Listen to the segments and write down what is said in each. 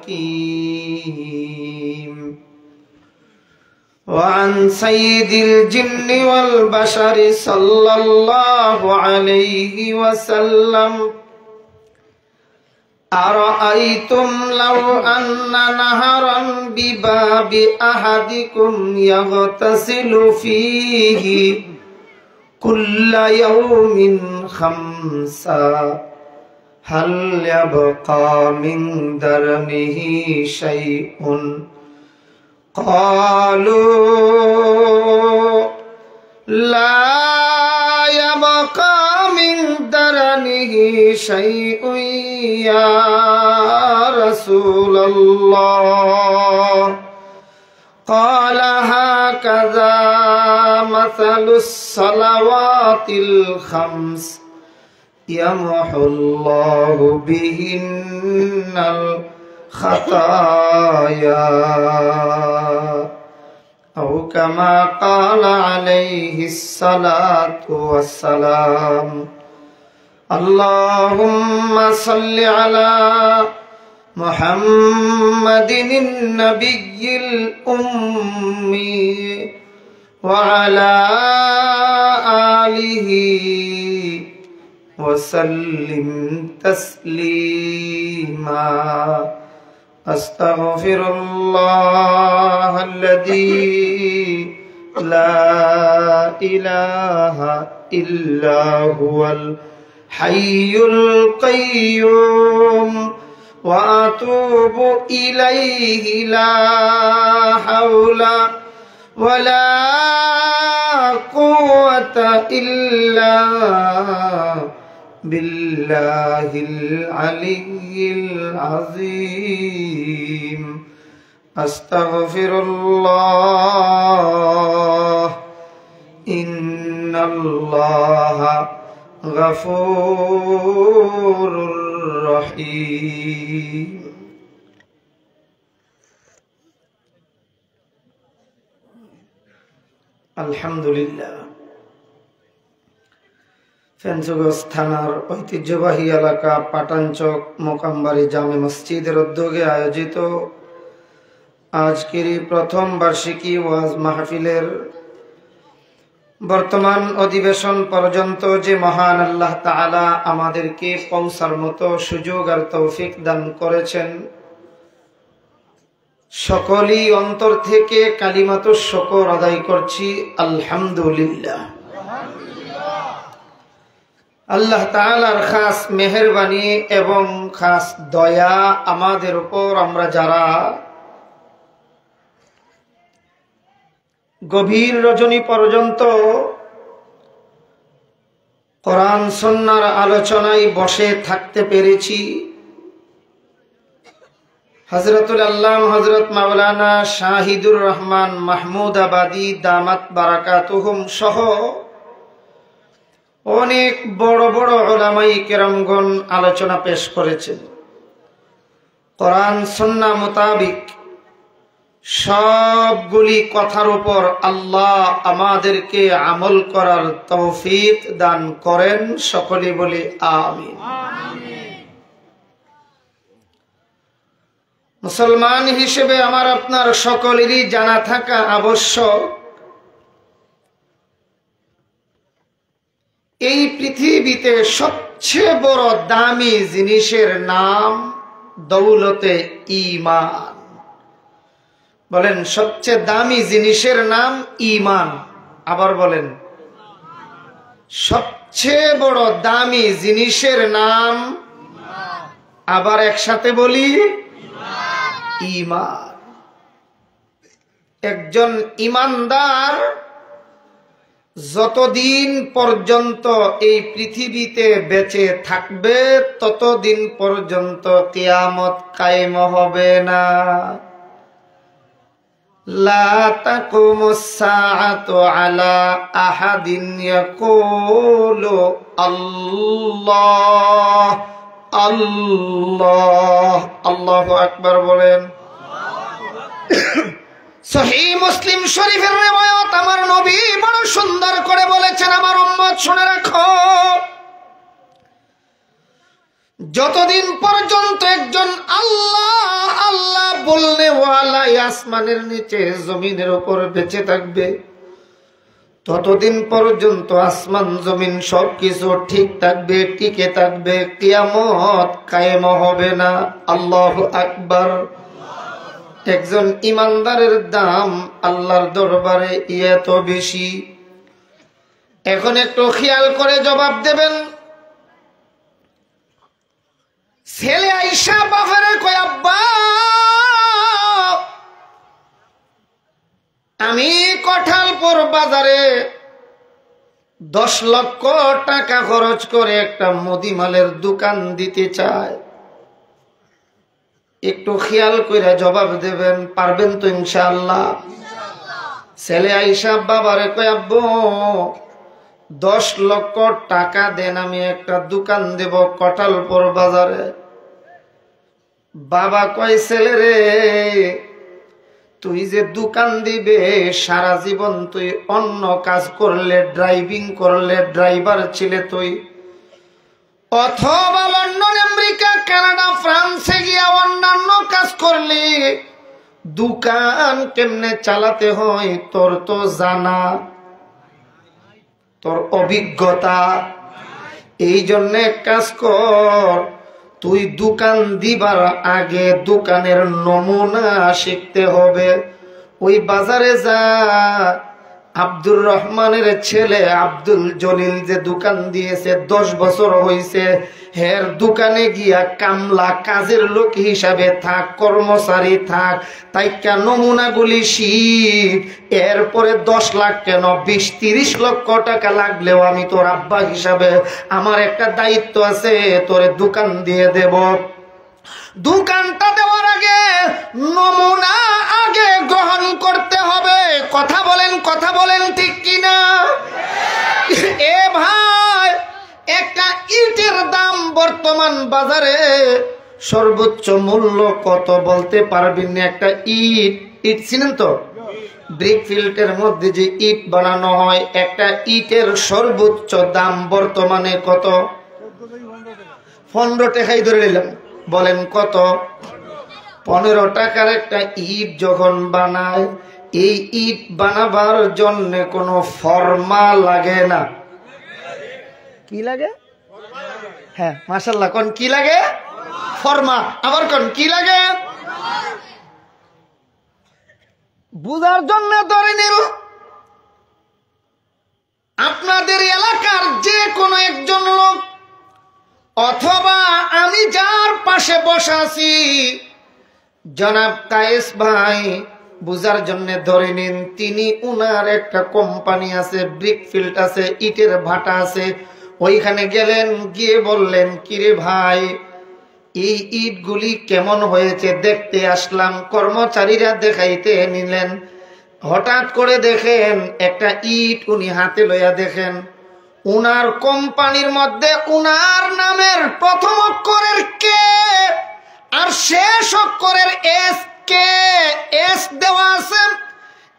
الحكيم. وعن سيد الجن والبشر صلى الله عليه وسلم: أرأيتم لو أن نهرا بباب أحدكم يغتسل فيه كل يوم 5 هل يبقى من درنه شيء؟ قالوا لا يبقى من درنه شيء يا رسول الله. قال: هكذا مثل الصلوات الخمس يمحو الله بهن الخطايا، أو كما قال عليه الصلاة والسلام. اللهم صل على محمد النبي الأمي وعلى آله وسلم تسليما. أستغفر الله الذي لا إله إلا هو الحي القيوم وأتوب إليه لا حول ولا قوة إلا بالله العلي العظيم. أستغفر الله إن الله غفور رحيم. আলহামদুলিল্লাহ। ফেঞ্চগঞ্জ থানার ঐতিহ্যবাহী এলাকা পাটানচক মোকামবাড়ি জামে মসজিদের উদ্যোগে আয়োজিত আজকের প্রথম বার্ষিকী ওয়াজ মাহফিলের বর্তমান অধিবেশন পর্যন্ত যে মহান আল্লাহ তাআলা আমাদেরকে পৌঁছার মতো সুযোগ আর তৌফিক দান করেছেন, সকলেই অন্তর থেকে কালিমাতুশ শুকর আদায় করছি আলহামদুলিল্লাহ। আল্লাহ তাআলার খাস মেহেরবানি এবং খাস দয়া আমাদের উপর, আমরা যারা গভীর রজনী পর্যন্ত কোরআন সুন্নাহর আলোচনায় বসে থাকতে পেরেছি, হযরতুল আল্লাহ হযরত মাওলানা শাহিদুর রহমান মাহমুদাবাদী দামাত বারাকাতুহুম সহ অনেক বড় বড় উলামায়ে কেরামগণ আলোচনা পেশ করেছেন। কোরআন সুন্নাহ মোতাবিক সবগুলি কথার উপর আল্লাহ আমাদেরকে আমল করার তৌফিক দান করেন, সকলে বলি আমিন। মুসলমান হিসেবে আমার আপনার সকলেরই জানা থাকা আবশ্যক, এই পৃথিবীতে সবচেয়ে বড় দামি জিনিসের নাম দৌলতে ঈমান। বলেন, সবচেয়ে দামি জিনিসের নাম ঈমান। আবার বলেন, সবচেয়ে বড় দামি জিনিসের নাম, আবার একসাথে বলি, ঈমান। একজন ঈমানদার যতদিন পর্যন্ত এই পৃথিবীতে বেঁচে থাকবে ততদিন পর্যন্ত কিয়ামত কায়েম হবে না। লা তাকুমুস সাআতু আলা আহাদিন ইয়াকুলু আল্লাহ আল্লাহ। আল্লাহু আকবার বলেন। সহিহ মুসলিম শরীফের রিওয়ায়াত, আমার নবী বড় সুন্দর করে বলেছেন, আমার উম্মত শুনে রাখো, যতদিন পর্যন্ত একজন আল্লাহ আসমানের নিচে জমিনের উপর বেঁচে থাকবে ততদিন পর্যন্ত আসমান জমিন সবকিছু ঠিক থাকবে, টিকে থাকবে, কিয়ামত কায়েম হবে না। আল্লাহু আকবার। একজন ইমানদারের দাম আল্লাহর দরবারে এত বেশি। এখন একটু খেয়াল করে জবাব দেবেন। ছেলে আইসা বাবারে কয়, আব্বা আমি কঠালপুর বাজারে 10 লক্ষ টাকা খরচ করে একটা মুদিমালের দোকান দিতে চাই। একটু খেয়াল করে জবাব দেবেন, পারবেন তো ইনশাআল্লাহ? ছেলে আইসা বাবারে কয়, আব্বু 10 লক্ষ টাকা দেন, আমি একটা দোকান দেব কঠালপুর বাজারে। বাবা কয়, ছেলে রে তুই যে দোকান দিবে সারা জীবন তুই অন্য কাজ করলে, ড্রাইভিং করলে, ড্রাইভার ছিলে তুই, অথবা লন্ডন, আমেরিকা, কানাডা, ফ্রান্সে গিয়া অন্যান্য কাজ করলি, দোকান কেমনে চালাতে হয় তোর তো জানা, তোর অভিজ্ঞতা। এই জন্যে কাজ কর, তুই দোকান দিবার আগে দোকানের নমুনা শিখতে হবে। ওই বাজারে যা, আব্দুর রহমানের ছেলে আব্দুল জলিল যে দোকান দিয়েছে 10 বছর হয়েছে, হের দোকানে গিয়া কামলা কাজের লোক হিসাবে থাক, কর্মচারী থাক, তাই কেন নমুনাগুলি শিখ। এরপরে 10 লাখ কেন 20-30 লক্ষ টাকা লাগলেও আমি তোর আব্বা হিসাবে আমার একটা দায়িত্ব আছে, তোরে দোকান দিয়ে দেব। দোকানটা দেওয়ার আগে নমুনা আগে গ্রহণ করতে হবে। কথা বলেন, কথা বলেন, ঠিক কিনা? এ ভাই, একটা ইটের দাম বর্তমান বাজারে সর্বোচ্চ মূল্য কত বলতে পারবেন না? একটা ইট চিনেন তো? ব্রিক ফিল্টের মধ্যে যে ইট বানানো হয়, একটা ইটের সর্বোচ্চ দাম বর্তমানে কত? 15 টাকাই ধরে নিলাম। বলেন কত? 15 টাকার একটা ইট যখন বানায়, এই ইট বানাবার জন্য কোনো ফর্মা লাগে না। কি লাগে? হ্যাঁ, মাশাআল্লাহ, কোন কি লাগে? ফর্মা। আবার কোন কি লাগে? বুঝার জন্য ধরে নিল, আপনাদের এলাকার যে কোনো একজন লোক অথবা আমি যার পাশে বসে আছি, জনাব কায়েস ভাই, বুঝার জন্য ধরে নিন, তিনি উনার একটা কোম্পানি আছে, ব্রিক ফিল্ড আছে, ইটের ভাটা আছে, ওইখানে গেলেন, গিয়ে বললেন, কিরে ভাই এই ইটগুলি কেমন হয়েছে দেখতে আসলাম। কর্মচারীরা দেখাইতে নিলেন, হঠাৎ করে দেখেন একটা ইট উনি হাতে লইয়া দেখেন, উনার কোম্পানির মধ্যে উনার নামের প্রথম অক্ষরের কে আর শেষ অক্ষরের এস দেওয়া আছে।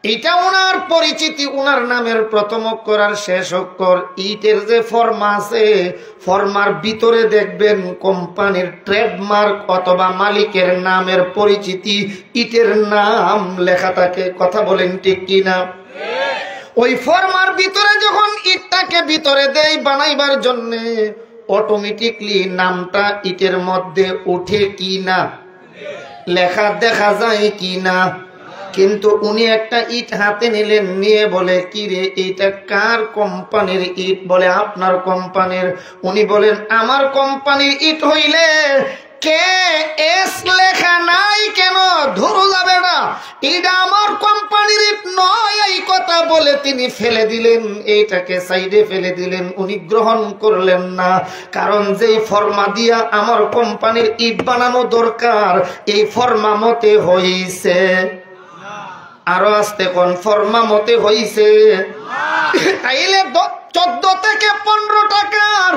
এটা উনার পরিচিতি, উনার নামের প্রথম অক্ষর আর শেষ অক্ষর। ইটের যে ফর্মা আছে, ফর্মার ভিতরে দেখবেন কোম্পানির ট্রেডমার্ক অথবা মালিকের নামের পরিচিতি, ইটের নাম লেখা থাকে। কথা বলেন ঠিক কিনা? ওই ফর্মার ভিতরে যখন ইটটাকে ভিতরে দেয় বানাইবার জন্য, অটোমেটিকলি নামটা ইটের মধ্যে উঠে কি না, লেখা দেখা যায় কি না। কিন্তু উনি একটা ইট হাতে নিলেন, নিয়ে বলে, কি রে এইটা কার কোম্পানির ইট? বলে আপনার কোম্পানির। উনি বলেন, আমার কোম্পানির ইট হইলে কে এস লেখা নাই কেন? ধরো যাবে না, এটা আমার কোম্পানির ইট নয়। এই কথা বলে তিনি ফেলে দিলেন, এইটাকে সাইডে ফেলে দিলেন। উনি গ্রহণ করলেন না, কারণ যেই ফর্মা দিয়া আমার কোম্পানির ইট বানানো দরকার, এই ফর্মা মতে হইছে। আরো আসতে কোন ফর্মা মতে হইছে। তাইলে 14 থেকে 15 টাকার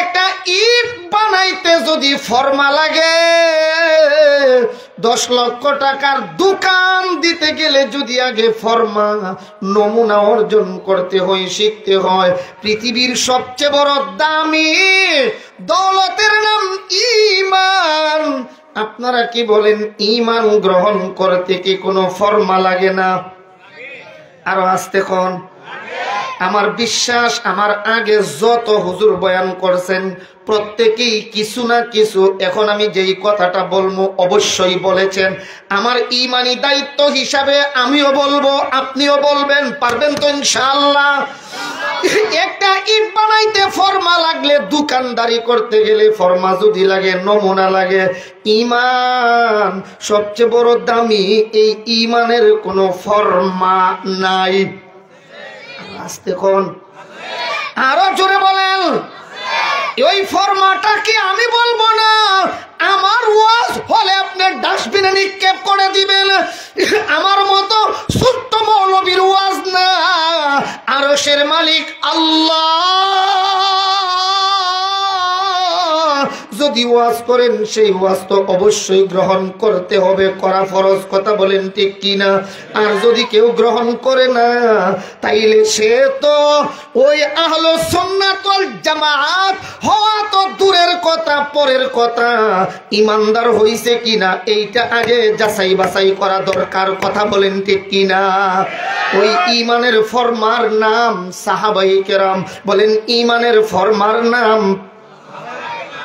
একটা ইট বানাইতে যদি ফর্মা লাগে, 10 লক্ষ টাকার দোকান দিতে গেলে যদি আগে ফর্মা নমুনা অর্জন করতে হয়, শিখতে হয়। পৃথিবীর সবচেয়ে বড় দামি দৌলতের নাম ঈমান। আপনারা কি বলেন, ঈমান গ্রহণ করতে কি কোনো ফর্মা লাগে না? আরো আস্তে কোন। আমার বিশ্বাস আমার আগে যত হুজুর বয়ান করছেন প্রত্যেকেই কিছু না কিছু এখন আমি যেই কথাটা বলবো অবশ্যই বলেছেন। আমার ঈমানি দায়িত্ব হিসাবে আমিও বলবো, আপনিও বলবেন। পারবেন তো ইনশাআল্লাহ? একটা ইট বানাইতে ফর্মা লাগলে, দোকানদারি করতে গেলে ফর্মা যদি লাগে, নমুনা লাগে। ঈমান সবচেয়ে বড় দামি, এই ঈমানের কোনো ফর্মা নাই। আস্তে কোন, আরো জোরে বলেন। ওই ফরমাটা কি আমি বলবো না, আমার ওয়াজ হলে আপনি ডাস্টবিনে নিক্ষেপ করে দিবেন। আমার মতো ছোট্ট মৌলবীর ওয়াজ না, আরশের মালিক আল্লাহ যদি ওয়াজ করেন সেই ওয়াজ তো অবশ্যই গ্রহণ করতে হবে, করা ফরজ। কথা বলেন ঠিক কিনা? আর যদি কেউ গ্রহণ করে না তাইলে সে তো ওই আহলে সুন্নাত ওয়াল জামাত হওয়া তো দূরের কথা, পরের কথা, ইমানদার হইছে কিনা এইটা আগে যাচাই বাছাই করা দরকার। কথা বলেন ঠিক কিনা? ওই ঈমানের ফরমার নাম সাহাবায়ে কেরাম। বলেন ঈমানের ফরমার নাম।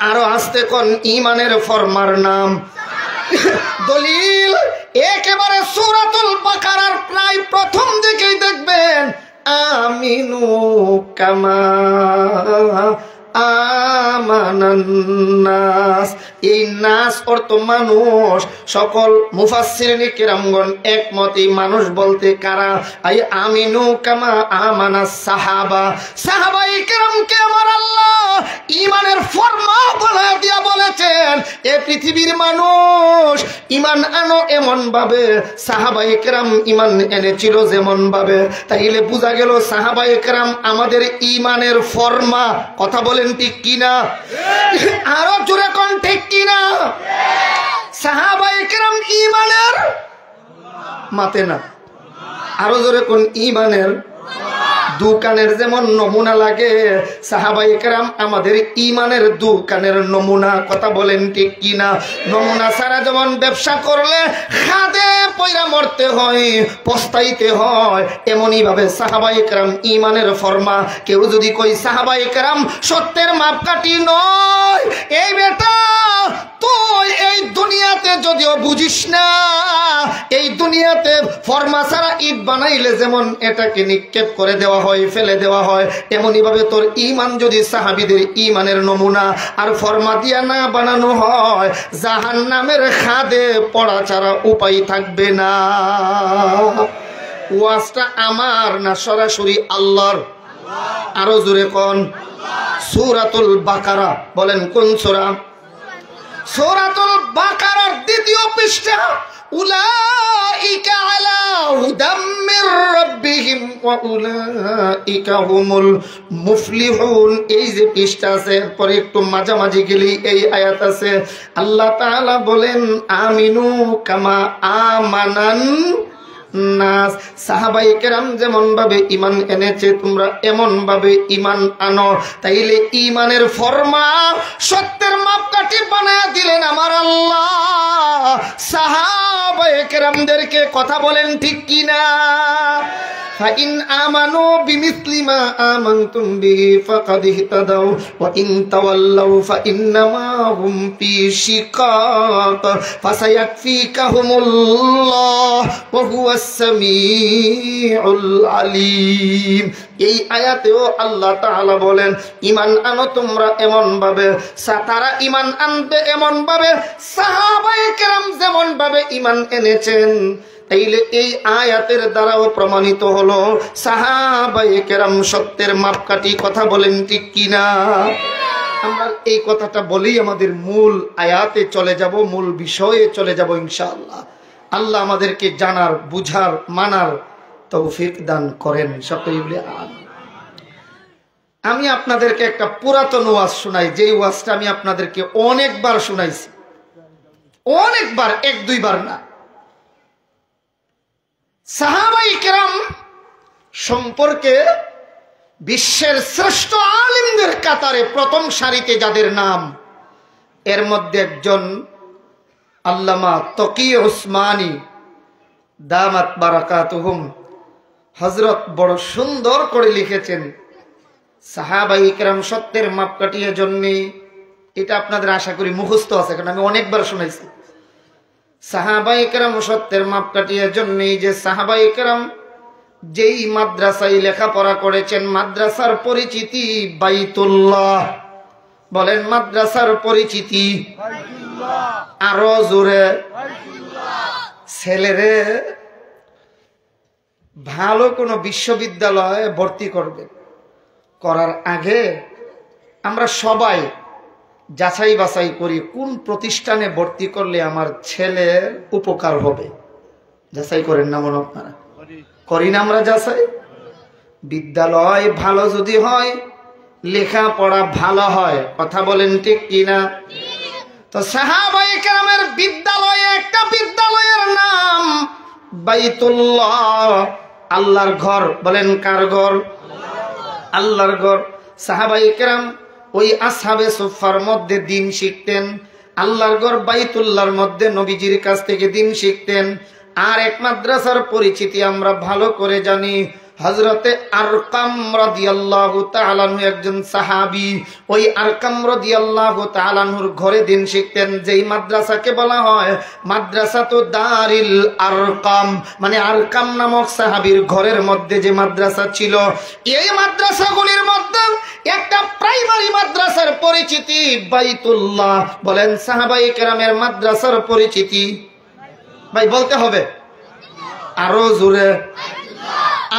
আরো আস্তে কোন, ঈমানের ফরমার নাম। দলিল একেবারে সূরাতুল বাকারার প্রায় প্রথম দিকেই দেখবেন, আমিনু কামা আমানান নাস। এই নাস অর্থ মানুষ। সকল মুফাসসিরিন কিরামগণ একমত, এই মানুষ বলতে কারা? আই আমিনু কামা আমানাস সাহাবা। সাহাবায়ে কেরামকে আমার আল্লাহ ঈমানের ফরমা বলে দিয়া বলেছেন, এ পৃথিবীর মানুষ ঈমান আনো এমন ভাবে। সাহাবায়ে কেরাম ঈমান এনেছিল যেমন ভাবে। তাইলে বোঝা গেল সাহাবায়ে কেরাম আমাদের ঈমানের ফরমা। কথা বলেন ঠিক কিনা? আরো জোরে কোন ঠিক কিনা? সাহাবায়ে কেরাম ঈমানের মাতে না, আরো জোরে কোন ঈমানের দোকানের যেমন নমুনা লাগে, সাহাবায়ে কেরাম আমাদের ঈমানের দোকানের নমুনা। কথা বলেন ঠিক কিনা? নমুনা ছাড়া যেমন ব্যবসা করলে খাদে পয়রা মরতে হয়, পস্তাইতে হয়, এমনই ভাবে সাহাবায়ে কেরাম ঈমানের ফরমা। কেউ যদি কই সাহাবায়ে কেরাম সত্যের মাপকাঠি নয়, এই বেটা তুই এই দুনিয়াতে যদিও বুঝিস না, এই দুনিয়াতে ফরমা ছাড়া ইট বানাইলে যেমন এটাকে নিক্ষেপ করে দেওয়া হয়, ফেলে দেওয়া হয়, এমনই ভাবে তোর ঈমান যদি সাহাবীদের ঈমানের নমুনা আর ফরমা দিয়া না বানানো হয়, জাহান্নামের খাদে পড়া ছাড়া উপায় থাকবে না। ওয়াজটা আমার না সরাসরি আল্লাহর? আরো জোরে কোন। সূরাতুল বাকারা। বলেন কোন সূরা? সূরাতুল বাকারার দ্বিতীয় পৃষ্ঠা। উলাইকা আলা হুদাম মির রাব্বিহিম ওয়া উলাইকা হুমুল মুফলিহুন। এই যে পৃষ্ঠা আছে, পরে একটু মাঝামাঝি গেলেই এই আয়াত আছে। আল্লাহ তাআলা বলেন আমিনু কামা আমানান নাস। সাহাবায়ে কেরাম যেমন ভাবে ঈমান এনেছে তোমরা এমন ভাবে ঈমান আনো। তাইলে ঈমানের ফরমা সত্যের মাপকাঠি বানায়া দিলেন আমার আল্লাহ সাহাবায়ে কেরামদেরকে। কথা বলেন ঠিক কিনা? ফাইন আমানু বিমিসলি মা আমানতুম বিহি ফাকাদ ইহতাদাউ ওয়া ইন তাওয়াল্লাউ ফাইন্নামা হুম ফি শিকাক ফাসায়াকফিকাহুমুল্লাহ ওয়া হুয়াস সামিউল আলিম। এই আয়াতেও আল্লাহ তাআলা বলেন ঈমান আনো তোমরা এমন ভাবে, তারা ঈমান আনবে এমন ভাবে সাহাবায়ে কেরাম যেমন ভাবে ঈমান এনেছেন। তাইলে এই আয়াতের দ্বারাও প্রমাণিত হলো সাহাবায়ে কেরাম সত্যের মাপকাঠি। কথা বলেন ঠিক কিনা? আমরা এই কথাটা বলেই আমাদের মূল আয়াতে চলে যাব, মূল বিষয়ে চলে যাব ইনশাআল্লাহ। আল্লাহ আমাদেরকে জানার, বুঝার, মানার তৌফিক দান করেন সকলে বলে আমিন। আমি আপনাদেরকে একটা পুরাতন ওয়াজ শোনাই, যেই ওয়াজটা আমি আপনাদেরকে অনেকবার শোনাইছি, অনেকবার, এক দুইবার না। সাহাবায়ে কেরাম সম্পর্কে বিশ্বের শ্রেষ্ঠ আলিমদের কাতারে প্রথম সারিতে যাদের নাম, এর মধ্যে একজন আল্লামা তকি উসমানী দামাত বারাকাতুহুম হযরত বড় সুন্দর করে লিখেছেন, সাহাবায়ে কেরাম সত্যের মাপকাঠির জন্য। এটা আপনাদের আশা করি মুখস্থ আছে, কারণ আমি অনেকবার শুনেছি। সাহাবায়ে কেরাম সত্যের মাপকাঠির জন্য, যে সাহাবায়ে কেরাম যেই মাদ্রাসায় লেখাপড়া করেছেন, মাদ্রাসার পরিচিতি বাইতুল্লাহ। বলেন মাদ্রাসার পরিচিতি আরো জোরে। ছেলেরে ভালো কোনো বিশ্ববিদ্যালয়ে ভর্তি করবেন, করার আগে আমরা সবাই যাচাই বাছাই করি কোন প্রতিষ্ঠানে ভর্তি করলে আমার ছেলের উপকার হবে। যাচাই করেন না মনে আপনারা? করি না আমরা যাচাই? বিদ্যালয় ভালো যদি হয়, লেখাপড়া ভালো হয়। কথা বলেন ঠিক কিনা? তো সাহাবায়ে কেরামের বিদ্যালয়ে একটা বিদ্যালয়ের নাম বাইতুল্লাহ, আল্লাহর ঘর। বলেন কার ঘর? আল্লাহর ঘর। সাহাবায়ে কেরাম ওই আসহাবে সুফফার মধ্যে দিন শিখতেন, আল্লাহর ঘর বাইতুল্লাহর মধ্যে নবীজির কাছ থেকে দিন শিখতেন। আর এক মাদ্রাসার পরিচিতি আমরা ভালো করে জানি, হযরতে আরকাম রাদিয়াল্লাহু তাআলা আনহু একজন সাহাবী। ওই আরকাম রাদিয়াল্লাহু তাআলা আনহুর ঘরে দিন শিখতেন, যেই মাদ্রাসাকে বলা হয় মাদ্রাসাতু দারিল আরকাম, মানে আরকাম নামক সাহাবীর ঘরের মধ্যে যে মাদ্রাসা ছিল। এই মাদ্রাসাগুলির মধ্যে একটা প্রাইমারি মাদ্রাসার পরিচিতি বাইতুল্লাহ। বলেন সাহাবায়ে কেরামের মাদ্রাসার পরিচিতি, ভাই বলতে হবে আরো জোরে,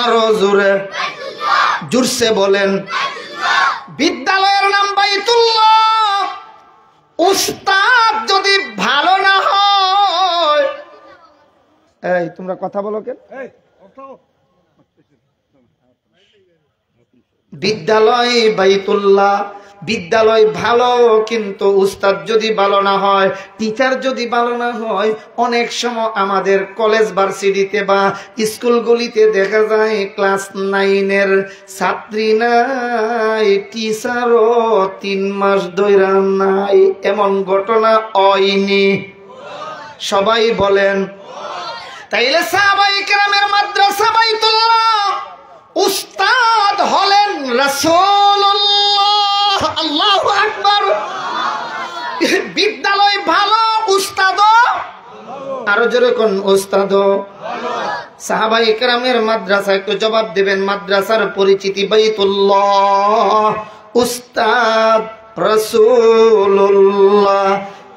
আরো জোরে, জোরসে বলেন। বিদ্যালয়ের নাম বাইতুল্লাহ। উস্তাদ যদি ভালো না হয়, এই তোমরা কথা বলো কেন? বিদ্যালয় বাইতুল্লাহ, বিদ্যালয় ভালো, কিন্তু উস্তাদ যদি ভালো না হয়, টিচার যদি ভালো না হয়, অনেক সময় আমাদের কলেজ ভার্সিটিতে বা স্কুলগুলিতে দেখা যায় ক্লাস 9-এর ছাত্রী নাই, টিচারও 3 মাস ধরে নাই। এমন ঘটনা হয়নি? সবাই বলেন। তাইলে সাহাবায়ে কেরামের মাদ্রাসা বাইতুল্লাহ, উস্তাদ হলেন রাসূলুল্লাহ। আল্লাহু আকবার। বিদ্যালয় ভালো, উস্তাদ আরো জোরে কোন? উস্তাদ। সাহাবায়ে কেরামের মাদ্রাসা, একটু জবাব দেবেন। মাদ্রাসার পরিচিতি বাইতুল্লাহ, উস্তাদ রাসূলুল্লাহ।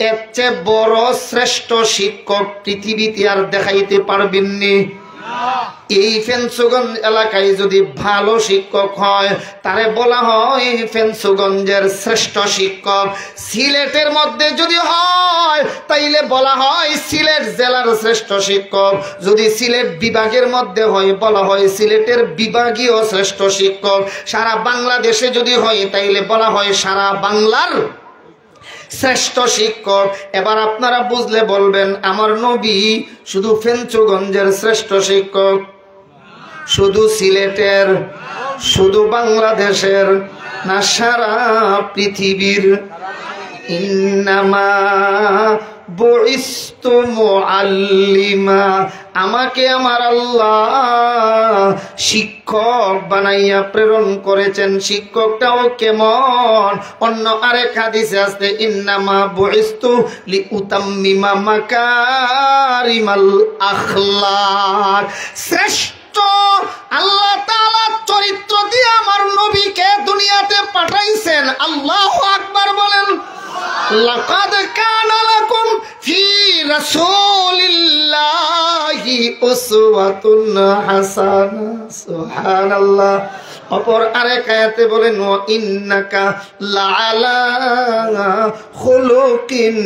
এর চেয়ে বড় শ্রেষ্ঠ শিক্ষক পৃথিবীতে আর দেখাইতে পারবেননি। এই ফেঞ্চুগঞ্জ এলাকায় যদি ভালো শিক্ষক হয়, তারে বলা হয় ফেঞ্চুগঞ্জের শ্রেষ্ঠ শিক্ষক। সিলেটের মধ্যে যদি হয়, তাইলে বলা হয় সিলেট জেলার শ্রেষ্ঠ শিক্ষক। যদি সিলেট বিভাগের মধ্যে হয়, বলা হয় সিলেটের বিভাগীয় শ্রেষ্ঠ শিক্ষক। সারা বাংলাদেশে যদি হয়, তাইলে বলা হয় সারা বাংলার শ্রেষ্ঠ শিক্ষক। এবার আপনারা বুঝলে বলবেন, আমার নবী শুধু ফেঞ্চুগঞ্জের শ্রেষ্ঠ শিক্ষক, শুধু সিলেটের, শুধু বাংলাদেশের, না সারা পৃথিবীর? ইন্নামা বুইস্তু মুআল্লিমা, আমাকে আমার আল্লাহ শিক্ষক বানাইয়া প্রেরণ করেছেন। শিক্ষকটাও কেমন? অন্য আরেক হাদিসে আছে, ইন্নামা বুইস্তু লিউতাম্মিমা মাকারিমাল আখলাক। শ্রেষ্ঠ আল্লাহ তাআলা চরিত্র দিয়ে আমার নবীকে দুনিয়াতে পাঠাইছেন। আল্লাহু আকবার বলেন। লাকাদ কানা লাকুম ফি রাসূলিল্লাহি উসওয়াতুন হাসানা। সুবহানাল্লাহ। অপর আরেক আয়াতে বলেন, ওয়া ইন্নাকা লাআলা খুলুকিন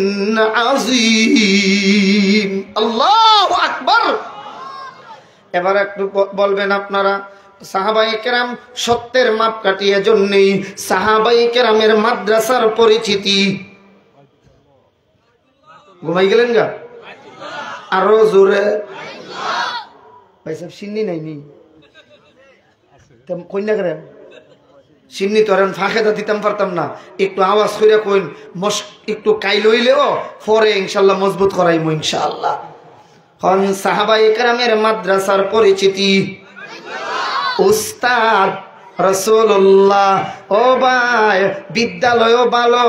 আযীম। আল্লাহু আকবার। এবার একটু বলবেন আপনারা, সাহাবায়ে কেরাম সত্যের মাপকাঠি, এজন্যই সাহাবায়ে কেরামের মাদ্রাসার পরিচিতি। ঘুমাই গেলেন গা? আরো জোরে। ভাই সব সিন্নি নাই নি কন্যা করেন সিন্নি তো আর ফাঁকেদা দিতাম পারতাম না, একটু আওয়াজ করে কইন একটু কাইল হইলেও পরে ইনশাল্লাহ মজবুত করাইমু ইনশাআল্লাহ। হন সাহাবায়ে কেরামের মাদ্রাসার পরিচিতি উস্তাদ রাসূলুল্লাহ। ও ভাই, বিদ্যালয়ও ভালো,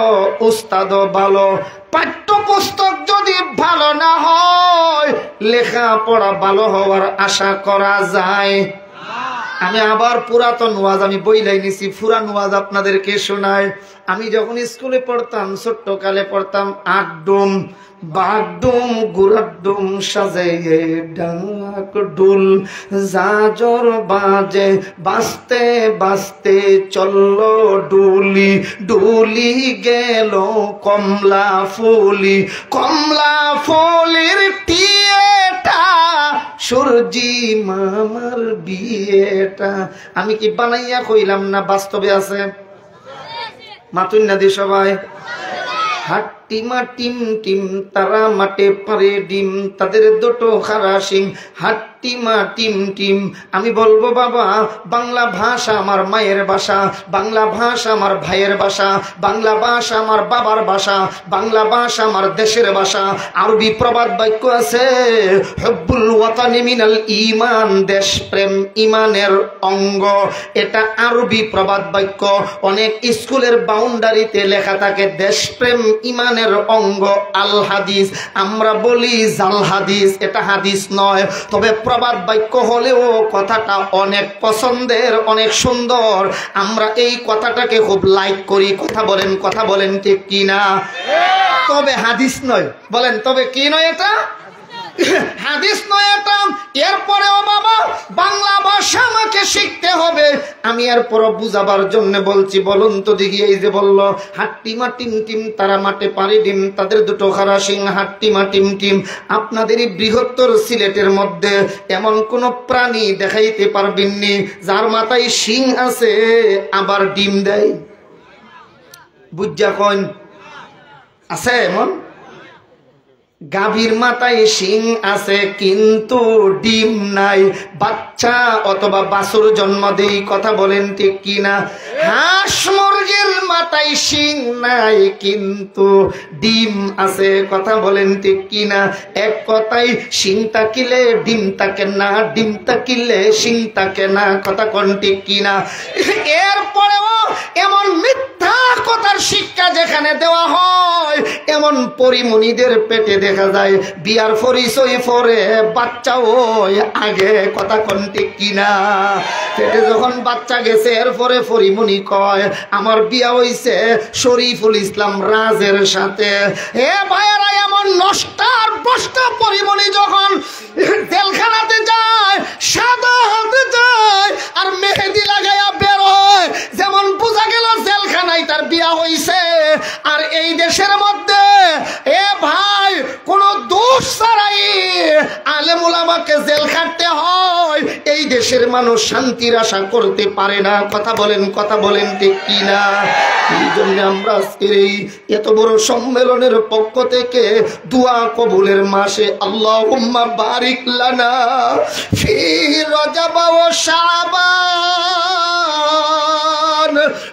উস্তাদও ভালো। পাঠ্যপুস্তক যদি ভালো না হয়, লেখাপড়া ভালো হওয়ার আশা করা যায়? আমি আবার পুরাতন ওয়াজ আমি বইলাই নিছি, পুরান ওয়াজ আপনাদেরকে শোনায়। আমি যখন স্কুলে পড়তাম, ছোট্ট কালে পড়তাম, আড্ডুম বাগডুম গুরাডুম সাজে ডাক ডুল, জাজর বাজে বাজতে বাজতে চললো ডুলি, ডুলি গেল কমলা ফুলি, কমলা ফুলির টিয়েটা সূর্যি মামার বিয়েটা। আমি কি বানাইয়া কইলাম না বাস্তবে আছে? মাতুন না দি সবাই। হাট্টিমা টিম টিম তারা মাঠে পারে ডিম, তাদের দুটো খারা সিং। হাট্টিমা team team. আমি বলবো বাবা, বাংলা ভাষা আমার মায়ের ভাষা, বাংলা ভাষা আমার ভাইয়ের ভাষা, বাংলা ভাষা আমার বাবার ভাষা, বাংলা ভাষা আমার দেশের ভাষা। আরবি প্রবাদ বাক্য আছে, হুব্বুল ওয়াতানি মিনাল ঈমান, দেশপ্রেম ঈমানের অঙ্গ। এটা আরবি প্রবাদ বাক্য। অনেক স্কুলের বাউন্ডারিতে লেখা থাকে দেশপ্রেম ঈমানের অঙ্গ আল হাদিস। আমরা বলি জাল হাদিস, এটা হাদিস নয়। তবে প্রবাদ বাক্য হলেও কথাটা অনেক পছন্দের, অনেক সুন্দর। আমরা এই কথাটাকে খুব লাইক করি। কথা বলেন ঠিক কি না? তবে হাদিস নয়। বলেন তবে কি নয়? এটা হাদিস নয় এটা। এরপরেও বাবা বাংলা ভাষা আমাকে শিখতে হবে। আমি এরপরও বুঝাবার জন্য বলছি। বলুন তো দেখি, এই যে বললো হাট্টিমা টিম টিম তারা মাঠে পারি ডিম, তাদের দুটো খারা সিং। হাট্টিমা team team. আপনাদের এই বৃহত্তর সিলেটের মধ্যে এমন কোন প্রাণী দেখাইতে পারবেননি যার মাথায় সিং আছে আবার ডিম দেয়? বুঝা কইন আছে এমন? গাভীর মাথায় শিং আছে কিন্তু ডিম নাই, বাচ্চা অথবা বাছুর জন্ম দেই। কথা বলেন ঠিক কিনা? হাঁস মুরগির মাথায় শিং নাই কিন্তু ডিম আছে। কথা বলেন ঠিক কিনা? এক কথায় শিং তাকিলে ডিম থাকে না, ডিম তাকিলে শিং থাকে না। কথা কোন ঠিক কিনা? এরপরেও এমন মিথ্যা কথার শিক্ষা যেখানে দেওয়া হয়, এমন পরিমণিদের পেটে দেখা যায় বিয়ার পরিচয় পরে বাচ্চা ওই আগে। কথা কোন ঠিক কিনা? পেটে যখন বাচ্চা গেছে এরপরে পরিমণি কয় আমার বিয়া হইছে শরীফুল ইসলাম রাজের সাথে। এ ভাইয়েরা, এমন নষ্টার বষ্টা পরিমণি যখন জেলখানাতে যায়, সাদা হাতে যায় আর মেহেদি লাগাইয়া বের হয়, যেমন বোঝা গেল জেলখানায় তার বিয়া হইছে। আর এই দেশের মধ্যে এ ভাই কোন দোষ ছাড়াই আলেম ওলামাকে জেল খাটতে হয়। এই দেশের মানুষ শান্তির আশা করতে পারে না। কথা বলেন ঠিক কিনা? এই জন্য আমরা আজকের এই এত বড় সম্মেলনের পক্ষ থেকে দোয়া কবুলের মাসে আল্লাহুম্মা বারিক লানা ফি রজব ওয়া শাবান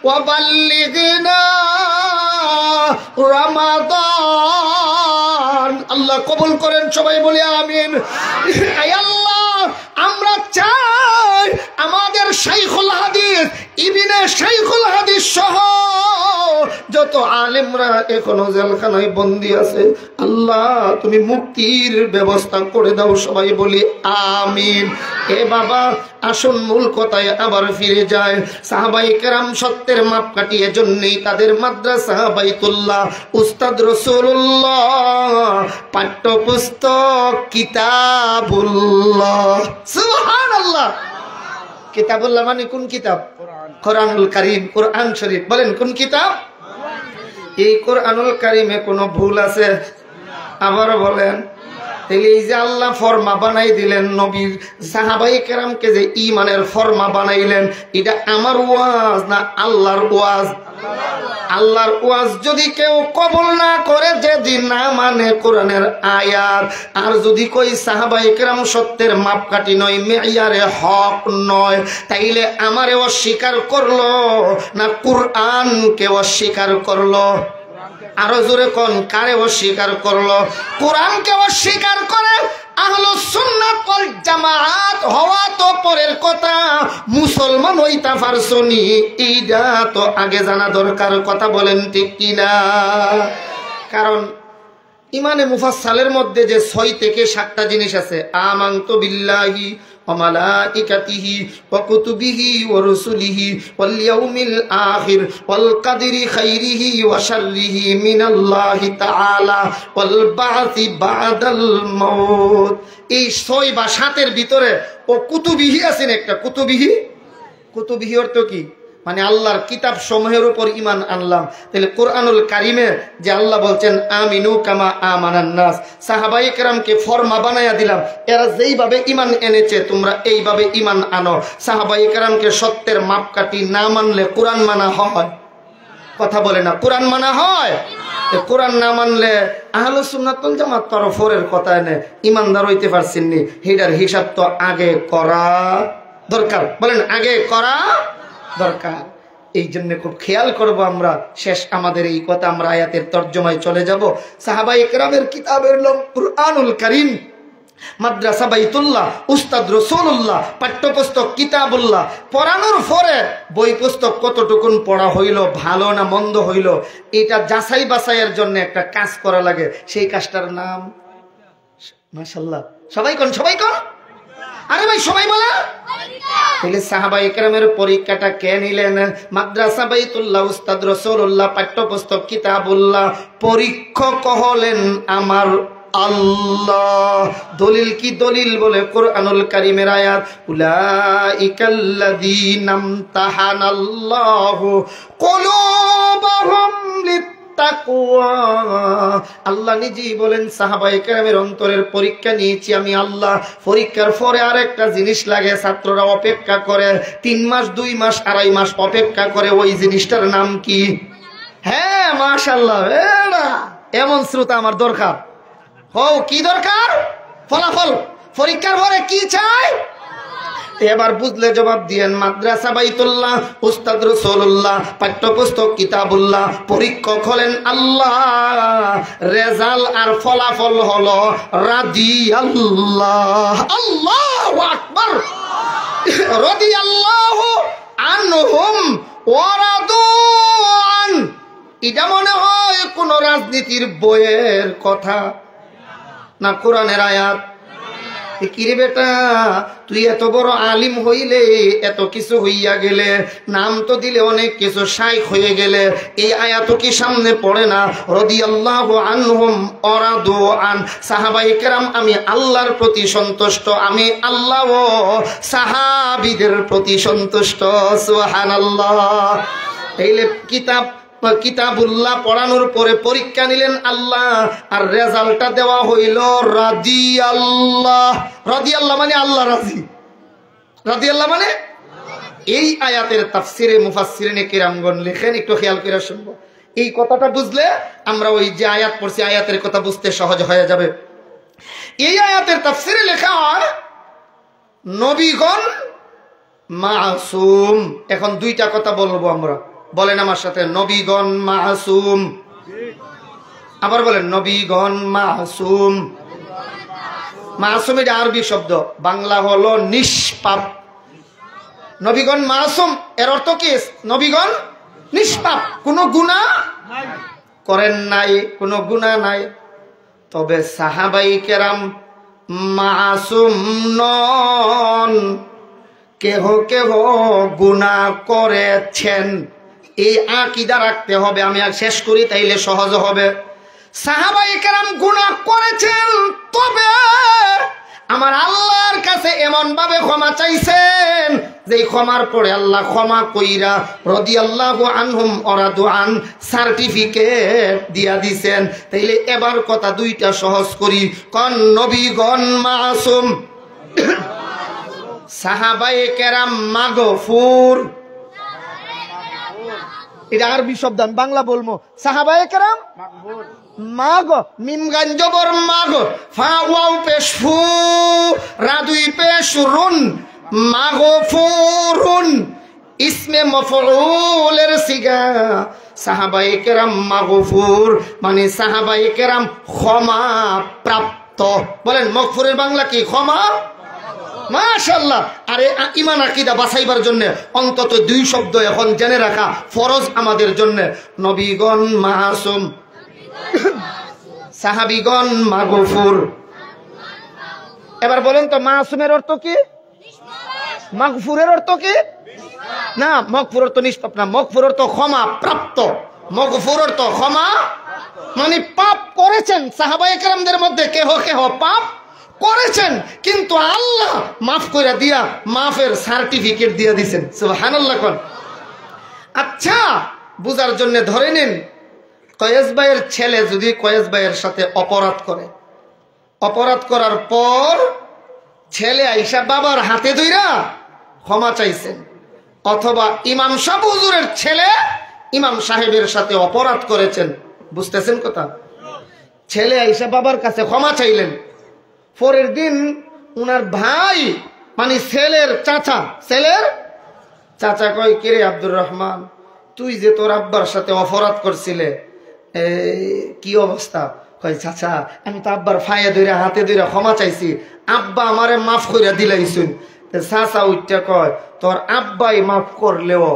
ওয়া বাল্লিগনা রমাদান। আল্লাহ কবুল করেন, সবাই বলি আমিন। আল্লাহ, আমরা চাই আমাদের শাইখুল হাদিস ইবনে শাইখুল হাদিস সহ যত আলেমরা এখনো জেলখানায় বন্দী আছে, আল্লাহ তুমি মুক্তির ব্যবস্থা করে দাও। সবাই বলি আমিন। এ বাবা, আসুন মূল কথায় আবার ফিরে যায়। সাহাবায়ে কেরাম সত্যের মাপ কাটিয়ে জন্যই তাদের মাদ্রাসা বাইতুল্লাহ, উস্তাদ রাসূলুল্লাহ, পাঠ্যপুস্তক কিতাবুল্লাহ। সুবহানাল্লাহ। কিতাবুল্লাহ মানে কোন কিতাব? কোরআনুল কারীম, কোরআন শরীফ। বলেন কোন কিতাব? এই কোরআনুল কারীমে কোনো ভুল আছে? আবার বলেন। তাহলে এই যে আল্লাহ ফরমা বানাই দিলেন, নবীর সাহাবায়ে কেরামকে যে ঈমানের ফরমা বানাইলেন, এটা আমার ওয়াজ না আল্লাহর ওয়াজ? আল্লাহর ওয়াজ যদি কেউ কবুল না করে, যদি না মানে কোরআনের আয়াত, আর যদি কই সাহাবায়ে কেরাম সত্যের মাপকাঠি নয়, মেয়ারে হক নয়, তাইলে আমারে অস্বীকার করলো না কোরআনকে অস্বীকার করলো? আরো জোরে কোন, কারে অস্বীকার করলো? কোরআনকে অস্বীকার করে আহলুস সুন্নাত ওয়াল জামাত হওয়া তো পরের কথা, মুসলমান হইতা পারছনি এইটা তো আগে জানা দরকার। কথা বলেন ঠিক কিনা? কারণ ইমানে মুফাসসালের মধ্যে যে 6 থেকে 7টা জিনিস আছে, আমানতু বিল্লাহি ওয়া মালাইকাতিহি ওয়া কুতুবিহি ওয়া রুসুলিহি ওয়াল ইয়াউমিল আখির ওয়াল কদরি খাইরিহি ওয়া শাররিহি মিনাল্লাহি তাআলা ওয়াল বা'সি বা'দাল মাউত। এই 6 বা 7 এর ভিতরে ও কুতুবিহি আছেন একটা। কুতুবিহি অর্থ কি? মানে আল্লাহর কিতাব সমূহের উপর ঈমান আনলাম। তাহলে কোরআনুল কারিমে যে আল্লাহ বলছেন আমিনু কামা আমানান নাস, সাহাবায়ে কেরামকে ফরমা বানায়া দিলাম, এরা যেইভাবে ঈমান এনেছে তোমরা এইভাবে ঈমান আনো। সাহাবায়ে কেরামকে সত্যের মাপকাঠি না মানলে কোরআন মানা হয়? কথা বলে না, কোরআন মানা হয়? কোরআন না মানলে আহলুস সুন্নাত ওয়াল জামাত তরফের কথা এনে ঈমানদার হইতে পারছেননি, হেডার হিসাব তো আগে করা দরকার। বলেন, আগে করা দরকার। এই জন্য খুব খেয়াল করব আমরা। শেষ আমাদের এই কথা, আমরা আয়াতের তর্জমায় চলে যাব। সাহাবায়ে কেরামের কিতাবের নাম কুরআনুল কারীম, মাদ্রাসা বাইতুল্লাহ, উস্তাদ রাসূলুল্লাহ, পাঠ্যপুস্তক কিতাবুল্লাহ। পড়ানোর পরে বই পুস্তক কতটুকুন পড়া হইল, ভালো না মন্দ হইল, এটা যাচাই বাছাইয়ের জন্য একটা কাজ করা লাগে। সেই কাজটার নাম মাশাআল্লাহ, সবাই কোন, সবাই কোন, আরে ভাই সবাই বলা। তাহলে সাহাবায়ে কেরামের পরীক্ষাটা কে নিলেন? মাদ্রাসা বাইতুল্লাহ, উস্তাদ রাসূলুল্লাহ, পাঠ্যপুস্তক কিতাবুল্লাহ। পরীক্ষক হলেন আমার আল্লাহ। দলিল কি? দলিল বলে কোরআনুল কারীমের আয়াত, উলাইকাল্লাযীনা ইমতাহানাল্লাহু কুলুবাহুম লিত্তাকওয়া। আল্লাহ নিজেই বলেন সাহাবায়ে কেরামের অন্তরের পরীক্ষা নিয়েছি আমি আল্লাহ। পরীক্ষার পরে আরেকটা জিনিস লাগে, ছাত্ররা অপেক্ষা করে 3 মাস 2 মাস 2.5 মাস অপেক্ষা করে। ওই জিনিসটার নাম কি? হ্যাঁ মাশাআল্লাহ, এমন শ্রোতা আমার দরকার। হও, কি দরকার? ফলাফল। পরীক্ষার পরে কি চাই? এবার বুঝলে জবাব দিয়েন। মাদ্রাসা বাইতুল্লাহ, উস্তাদ রাসূলুল্লাহ, পাঠ্যপুস্তক কিতাবুল্লাহ। পরীক্ষক হলেন আল্লাহ। রেজাল্ট আর ফলাফল হলো রাদিয়াল্লাহ। আল্লাহু আকবার। রাদিয়াল্লাহু আনহুম ওয়া রাদু আন। এটা মনে হয় কোন রাজনীতির বইয়ের কথা না কোরআনের আয়াত? কিরে বেটা, তুই এত বড় আলিম হইলে, এত কিছু হইয়া গেলে, নাম তো দিলে অনেক কিছু, শাইখ হয়ে গেলে, এই আয়াত কি সামনে পড়ে না? রাদিয়াল্লাহু আনহুম ওয়া রাদু আন। সাহাবায়ে কেরাম আমি আল্লাহর প্রতি সন্তুষ্ট, আমি আল্লাহ ও সাহাবীদের প্রতি সন্তুষ্ট। সুবহানাল্লাহ। এইলে কিতাবুল্লাহ পড়ানোর পরে পরীক্ষা নিলেন আল্লাহ, আর রেজাল্টটা দেওয়া হইল রাদিয়াল্লাহ। রাদিয়াল্লাহ মানে আল্লাহ রাজি। রাদিয়াল্লাহ মানে এই আয়াতের তাফসিরে মুফাসসিরিনে কিরামগণ লেখেন, একটু খেয়াল করে শুনবো। এই কথাটা বুঝলে আমরা ওই যে আয়াত পড়ছি আয়াতের কথা বুঝতে সহজ হয়ে যাবে। এই আয়াতের তাফসিরে লেখা হয় নবীগণ মাসুম। এখন 2টা কথা বলবো আমরা, বলেন আমার সাথে, নবীগণ মাসুম। আবার বলেন, নবীগণ মাসুম। মাসুম এটা আরবি শব্দ, বাংলা হলো নিষ্পাপ। নবীগণ মাসুম এর অর্থ কি? নবীগণ নিষ্পাপ, কোনো গুনাহ করেন নাই, কোনো গুনাহ নাই। তবে সাহাবায়ে কেরাম মাসুম নন, কেহ কেহ গুনাহ করেছেন। এই আকীদা রাখতে হবে। আমি আর শেষ করি, তাইলে সহজ হবে। সাহাবায়ে কেরাম গুনাহ করেছেন, তবে আমার আল্লাহর কাছে এমন ভাবে ক্ষমা চাইছেন যে ক্ষমার পরে আল্লাহ ক্ষমা কইরা রাদিয়াল্লাহু আনহুম ওরাদু আন সার্টিফিকেট দিয়া দিছেন। তাইলে এবার কথা দুইটা সহজ করি। কোন নবীগণ মাসুম, সাহাবায়ে কেরাম মাগফুর। এটা আরবি শব্দ, আমি বাংলা বলবো। সাহাবায়ে কেরাম মাগ, মিম গান জবর মাগ, ফা ওয়াও পেশ ফু, রা দুই পেশ রুন, মাগফুরুন ইসমে মফউলের সিগা। সাহাবায়ে কেরাম মাগফুর মানে সাহাবায়ে কেরাম ক্ষমা প্রাপ্ত। বলেন মগফুরের বাংলা কি? ক্ষমা। মাশাআল্লাহ। আরে ঈমান আকীদা বাছাইবার জন্য অন্তত দুই শব্দ এখন জেনে রাখা ফরজ আমাদের জন্য। নবীগণ মাসুম, সাহাবীগণ মাগফুর। এবার বলেন তো মাসুমের অর্থ কি? মাগফুরের অর্থ কি? না, মাগফুর অর্থ নিষ্পাপ না, মাগফুর অর্থ ক্ষমা প্রাপ্ত। মাগফুর অর্থ ক্ষমা মানে পাপ করেছেন। সাহাবায়ে কেরামদের মধ্যে কেহ কেহ পাপ করেছেন, কিন্তু আল্লাহ মাফ করে দিয়া মাফের সার্টিফিকেট দিয়ে দিয়েছেন। সুবহানাল্লাহ। কোন আচ্ছা বুঝার জন্য ধরে নিন, কয়েস ভাইয়ের ছেলে যদি কয়েস ভাইয়ের সাথে অপরাধ করে, অপরাধ করার পর ছেলে আইসা বাবার হাতে ধইরা ক্ষমা চাইছেন, অথবা ইমাম সাহেব হুজুরের ছেলে ইমাম সাহেবের সাথে অপরাধ করেছেন, বুঝতেছেন কথা? ছেলে আইসা বাবার কাছে ক্ষমা চাইলেন, পরের দিন উনার ভাই মানে ছেলের চাচা কয়, কিরে আব্দুর রহমান, তুই যে তোর আব্বার সাথে অপরাধ করছিলে কি অবস্থা? কয়, চাচা আমি তো আব্বার ফায়ে ধরে হাতে ধরে ক্ষমা চাইছি, আব্বা আমারে মাফ কইরা দিলাইছুন। চাচা উঠটা কয়, তোর আব্বাই মাফ করলেও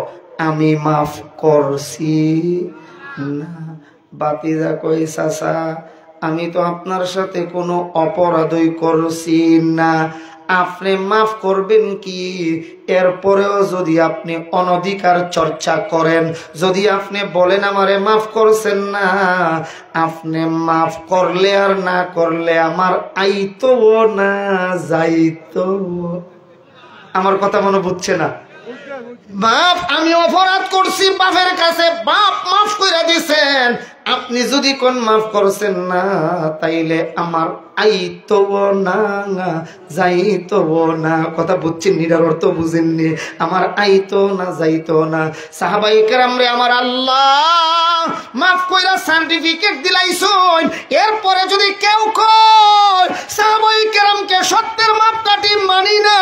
আমি মাফ করছি না। বাতিজা কই, চাচা আমি তো আপনার সাথে কোনো অপরাধই করছি না, আপনি মাফ করবেন কি? এরপরেও যদি আপনি অনধিকার চর্চা করেন, যদি আপনি বলেন আমারে মাফ করছেন না, আপনি মাফ করলে আর না করলে আমার আইতো না যাইতো। আমার কথা মনে বুঝছে না? বাপ আমি অপরাধ করছি বাপের কাছে, বাপ মাফ করে দিছেন, আপনি যদি কোন মাফ করছেন না তাইলে আমার আইতো না যাইতো না। কথা বুঝছেন? নিরার অর্থ বুঝেননি। আমার আইতো না যাইতো না। সাহাবায়ে কেরাম রে আমার আল্লাহ মাফ কইরা সার্টিফিকেট দিলাইছুন, এরপরে যদি কেউ কয় সাহাবায়ে কেরামকে সত্যের মাপকাঠি মানি না,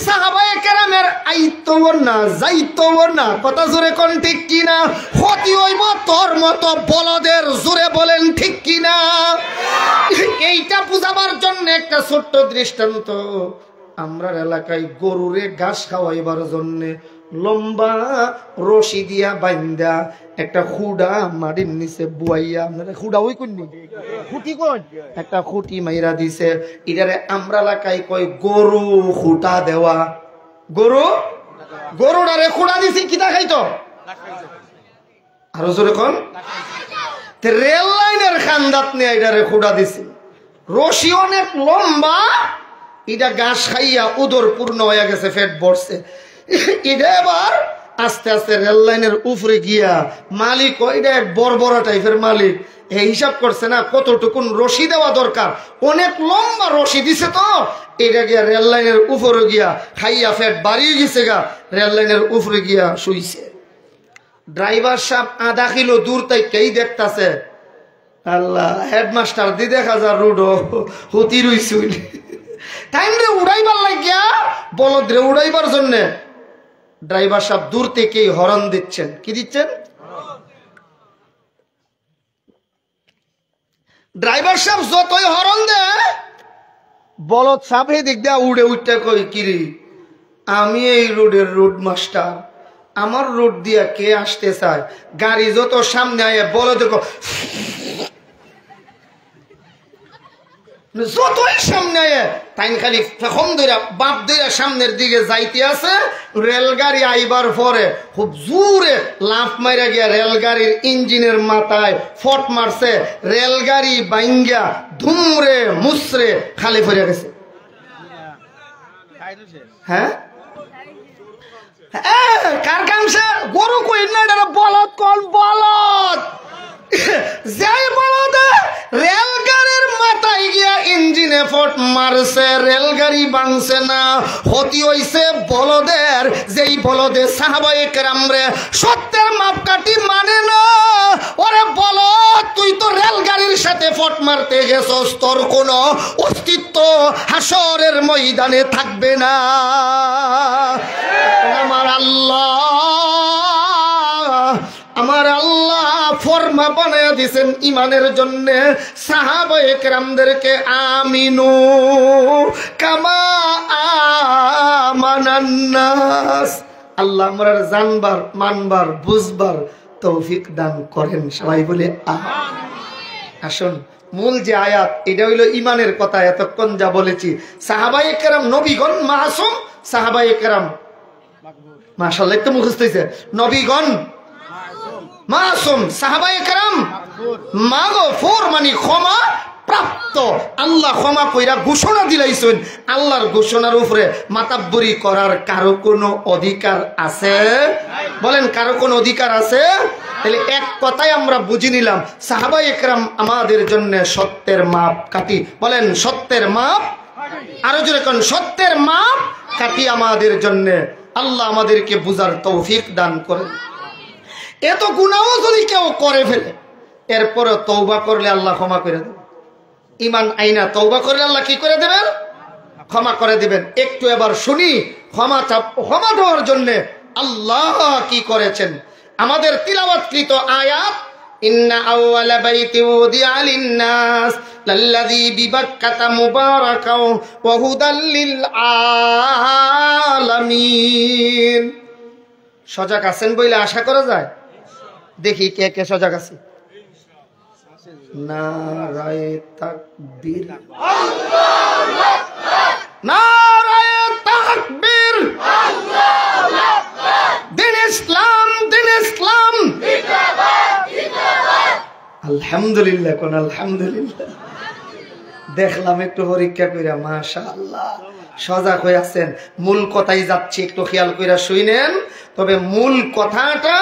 সাহাবায়ে কেরামের আইতো না যাইতো না, কথা জোরে কোন ঠিক কিনা? ক্ষতি হইব তোর মতো বলদের, জোরে বলেন ঠিক কিনা? এইটা বুঝাবার জন্য একটা ছোট্ট দৃষ্টান্ত। আমরা এলাকায় গরুরে ঘাস খাওয়াইবার জন্য লম্বা রশি দিয়া বাইন্দা একটা খুঁড়া মাটির নিচে বুয়াইয়া, আপনারা খুঁড়া ওই কোননি খুঁটি কোন একটা খুঁটি মাইরা দিছে। এটারে আমরা এলাকায় কই গরু খুঁটা দেওয়া। গরুটারে খুঁড়া দিছি কিটা খাইতো? আরো জোরে কোন? রেল লাইনের খান্দাত নিয়ে এটারে খুঁড়া দিছি। রশি অনেক লম্বা, এটা ঘাস খাইয়া উদর পূর্ণ হয়ে গেছে, পেট ভরছে। এটা এবার আস্তে আস্তে রেল লাইনের উপরে গিয়া মালিক, এটা এক বড় টাইপের মালিক, এই হিসাব করছে না কতটুকুন রশি দেওয়া দরকার, অনেক লম্বা রশি দিছে, তো এটা গিয়া রেল লাইনের উপরে গিয়া খাইয়া পেট বাড়িয়ে গেছে গা, রেল লাইনের উপরে গিয়া শুইছে। ড্রাইভার সাহেব আধা কিলো দূর তাই দেখতাছে, আল্লাহ হেডমাস্টার দি দেখা যা রুডো হুতি রইছুই টাইম রে উড়াইবার লাগিয়া, বলদ রে উড়াইবার জন্য ড্রাইভার সাহেব দূর থেকেই হরন দিচ্ছেন। কি দিচ্ছেন? ড্রাইভার সাহেব যতই হরন দেয়, বলদ সাহেব এই দিক দিয়া উড়ে উঠতে কই, কিরি আমি এই রোডের রোড মাস্টার, আমার রোড দিয়া কে আসতে চায়? গাড়ি যত সামনে আয় বলদ যতই সামনে আয় তাই খালি ফেখম ধইরা বাপ ধইরা সামনের দিকে যাইতে আছে। রেলগাড়ি আইবার পরে খুব জোরে লাফ মাইরা গিয়া রেলগাড়ির ইঞ্জিনের মাথায় ফট মারছে, রেলগাড়ি বাইঙ্গা ধুমরে মুসরে খালি ফিরে গেছে। হ্যাঁ কার কামছে গরু কই না, এটা বলদ কোন বলদ। যেই বলদে রেলগাড়ির মাথায় গিয়া ইঞ্জিনে ফট মারছে, রেলগাড়ি ভাঙছে না, ক্ষতি হইছে বলদের। যেই বলদে সাহাবায়ে কেরাম রে সত্যের মাপকাঠি মানে না। ওরে বলদ, তুই তো রেলগাড়ির সাথে ফট মারতে গেছস, তোর কোনো অস্তিত্ব হাসরের ময়দানে থাকবে না। আমার আল্লাহ, আমার আল্লাহ ফরমা বানায়া দিয়েছেন ইমানের জন্য সাহাবায়ে কেরামদেরকে, আমিনু কামা আমানান নাস। আল্লাহ আমরা জানবার, মানবার, বুঝবার তৌফিক দান করেন। সবাই বলে আমিন। আসুন, মূল যে আয়াত, এটা হইল ইমানের কথা। এতক্ষণ যা বলেছি, সাহাবায়ে কেরাম নবীগণ মাসুম, সাহাবায়ে কেরাম মাশাআল্লাহ একটু মুখস্থ হইছে, নবীগণ মাসুম, সাহাবায়ে কেরাম মাগফুর, মানে ক্ষমা প্রাপ্ত। আল্লাহ ক্ষমা কইরা ঘোষণা দিলাইছেন। আল্লাহর ঘোষণার উপরে মাতাব্বরি করার কারো কোনো অধিকার আছে? বলেন, কারো কোনো অধিকার আছে? তাহলে এক কথাই আমরা বুঝে নিলাম, সাহাবায়ে কেরাম আমাদের জন্য সত্যের মাপ কাঠি। বলেন, সত্যের মাপ, আরো জোরে কোন, সত্যের মাপ কাঠি আমাদের জন্য। আল্লাহ আমাদেরকে বুঝার তৌফিক দান করেন। এত গুনাহ যদি কেউ করে ফেলে, এরপরে তওবা করলে আল্লাহ ক্ষমা করে দেবেন। ইমান আইনা তওবা করলে আল্লাহ কি করে দেবেন? ক্ষমা করে দিবেন। একটু এবার শুনি ক্ষমা দেওয়ার জন্য আল্লাহ কি করেছেন। আমাদের তিলাওয়াতকৃত আয়াত, ইন্না আউওয়ালা বাইতি উদিআ লিন-নাস লাল্লাযী বিবাক্কাতা মুবারাকাও ওয়া হুদাল লিল আলামিন। সজাগ আছেন বলে আশা করা যায়। দেখি কে কে সজাগ আছে। নারায়ে তাকবীর, আল্লাহু আকবার, নারায়ে তাকবীর, আল্লাহু আকবার। দিন ইসলাম, দিন ইসলাম, জিন্দাবাদ, জিন্দাবাদ। আলহামদুলিল্লাহ কোন আলহামদুলিল্লাহ। দেখলাম একটু পরীক্ষা কইরা, মাশাআল্লাহ সজাগ হয়ে আছেন। মূল কথাই যাচ্ছে, একটু খেয়াল কইরা শুনেন। তবে মূল কথাটা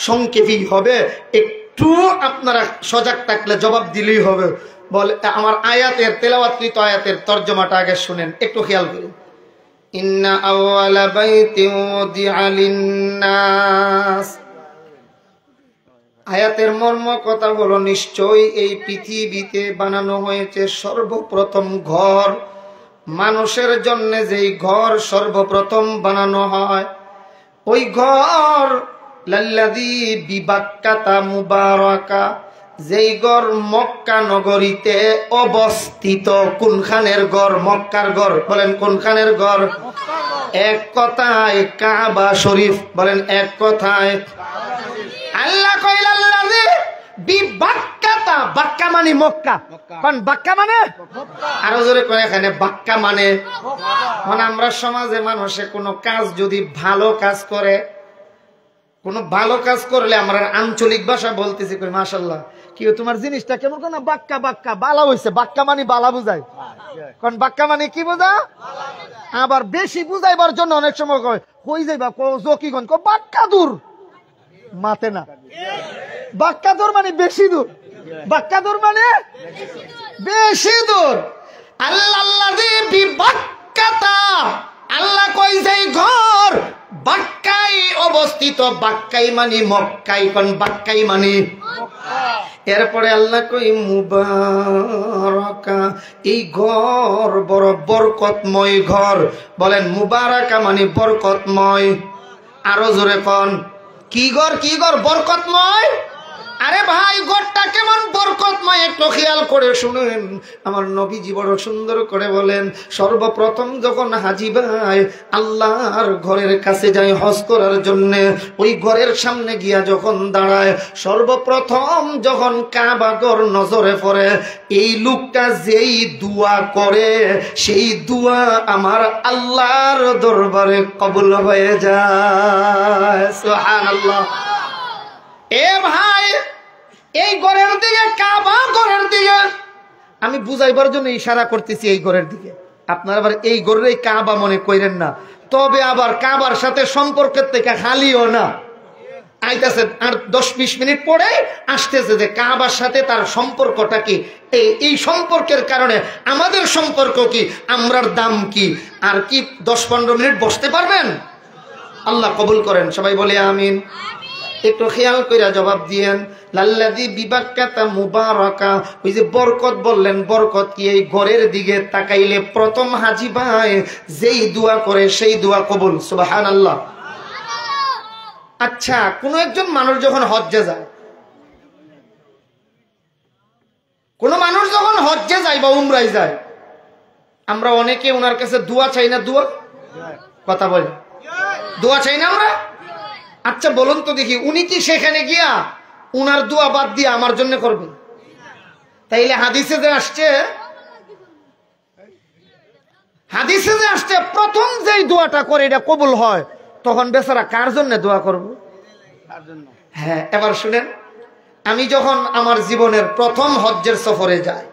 সংক্ষেপই হবে, একটু আপনারা সজাগ থাকলে জবাব দিলেই হবে। বলে আমার আয়াতের তেলাওয়াতকৃত আয়াতের তরজমাটা আগে শুনেন, একটু খেয়াল করুন। ইন্না আউওয়ালা বাইতি উদিআ লিন-নাস, আয়াতের মর্ম কথা হলো, নিশ্চয়ই এই পৃথিবীতে বানানো হয়েছে সর্বপ্রথম ঘর। মানুষের জন্য যেই ঘর সর্বপ্রথম বানানো হয়, ওই ঘর লাল্লাযী বিবাক্কাতা মুবারাকা, যেই ঘর মক্কা নগরীতে অবস্থিত। কোনখানের ঘর? মক্কার ঘর। বলেন, কোনখানের ঘর? এক কথায় কাবা শরীফ। বলেন, এক কথায়। আল্লাহ কইল লাল্লাযী বিবাক্কাতা, বাক্কা মানে মক্কা। কোন বাক্কা মানে? আরো জোরে কয়, এখানে বাক্কা মানে। মানে আমরা সমাজে মানুষে কোনো কাজ যদি ভালো কাজ করে, কোন ভালো কাজ করলে আমরা আঞ্চলিক ভাষা বলতেছি, কই মাশাআল্লাহ, কি তোমার জিনিসটা কেমন? কোন বাক্কা, বাক্কা বালা হইছে। বাক্কা মানে বালা বুঝায়। কোন বাক্কা মানে কি বোঝা? আবার বেশি বুঝাইবার জন্য অনেক সময় কয় কই যাইবা, জকিগঞ্জ, বাক্কা দূর, মাতে না। বাক্কা দূর মানে বেশি দূর, বাক্কা দূর মানে বেশি দূর। আল্লাযী বিবাক্কাতা, আল্লাহ কই যেই ঘর বাক্কায় অবস্থিত। বাক্কাই মানে মক্কাই। কোন বাক্কাই মানে? এরপরে আল্লাহ কই মুবারাকা, এই ঘর বড় বরকতময় ঘর। বলেন, মুবারাকা মানে বরকতময়। আরো জোরে কোন, কি ঘর? কি ঘর বরকতময়? আরে ভাই, ঘরটা কেমন বরকতময় একটু খেয়াল করে শুনেন। আমার নবীজি বড় সুন্দর করে বলেন, সর্বপ্রথম যখন হাজী ভাই আল্লাহর ঘরের কাছে যায় হজ করার জন্য, ওই ঘরের সামনে গিয়া যখন দাঁড়ায়, সর্বপ্রথম যখন কাবা ঘর নজরে পড়ে, এই লোকটা যেই দোয়া করে, সেই দোয়া আমার আল্লাহর দরবারে কবুল হয়ে যায়। সুবহানাল্লাহ। এ ভাই, এই ঘরের দিকে, কাবা ঘরের দিকে আমি বুঝাইবার জন্য ইশারা করতেছি, এই ঘরের দিকে। আপনারা আবার এই ঘরের এই কাবা মনে করেন না। তবে আবার কাবার সাথে সম্পর্কের থেকে খালিও না, আইতাছে আর 10-20 মিনিট পরে আসতেছে যে কাবার সাথে তার সম্পর্কটা কি, এই সম্পর্কের কারণে আমাদের সম্পর্ক কি, আমরার দাম কি। আর কি 10-15 মিনিট বসতে পারবেন? আল্লাহ কবুল করেন, সবাই বলে আমিন। একটু খেয়াল কইরা জবাব দিয়েন। লাল্লাযী বিবাক্কাতা মুবারাকা, ওই যে বরকত বললেন, বরকত কি? এই ঘরের দিকে তাকাইলে প্রথম হাজী ভাই যেই দোয়া করে সেই দোয়া কবুল। সুবহানাল্লাহ। আচ্ছা, কোন একজন মানুষ যখন হজ্জে যায়, কোন মানুষ যখন হজ্জে যায় বা উমরায় যায়, আমরা অনেকে ওনার কাছে দোয়া চাই না? দোয়া কথা বলে দোয়া চাই না আমরা? আচ্ছা বলুন তো দেখি, উনি কি সেখানে গিয়া উনার দোয়া বাদ দিয়ে আমার জন্য করবেন? তাইলে হাদিসে যে আসছে প্রথম যেই দোয়াটা করে এটা কবুল হয়, তখন বেচারা কার জন্য দোয়া করব? হ্যাঁ, এবার শুনেন, আমি যখন আমার জীবনের প্রথম হজ্জের সফরে যাই,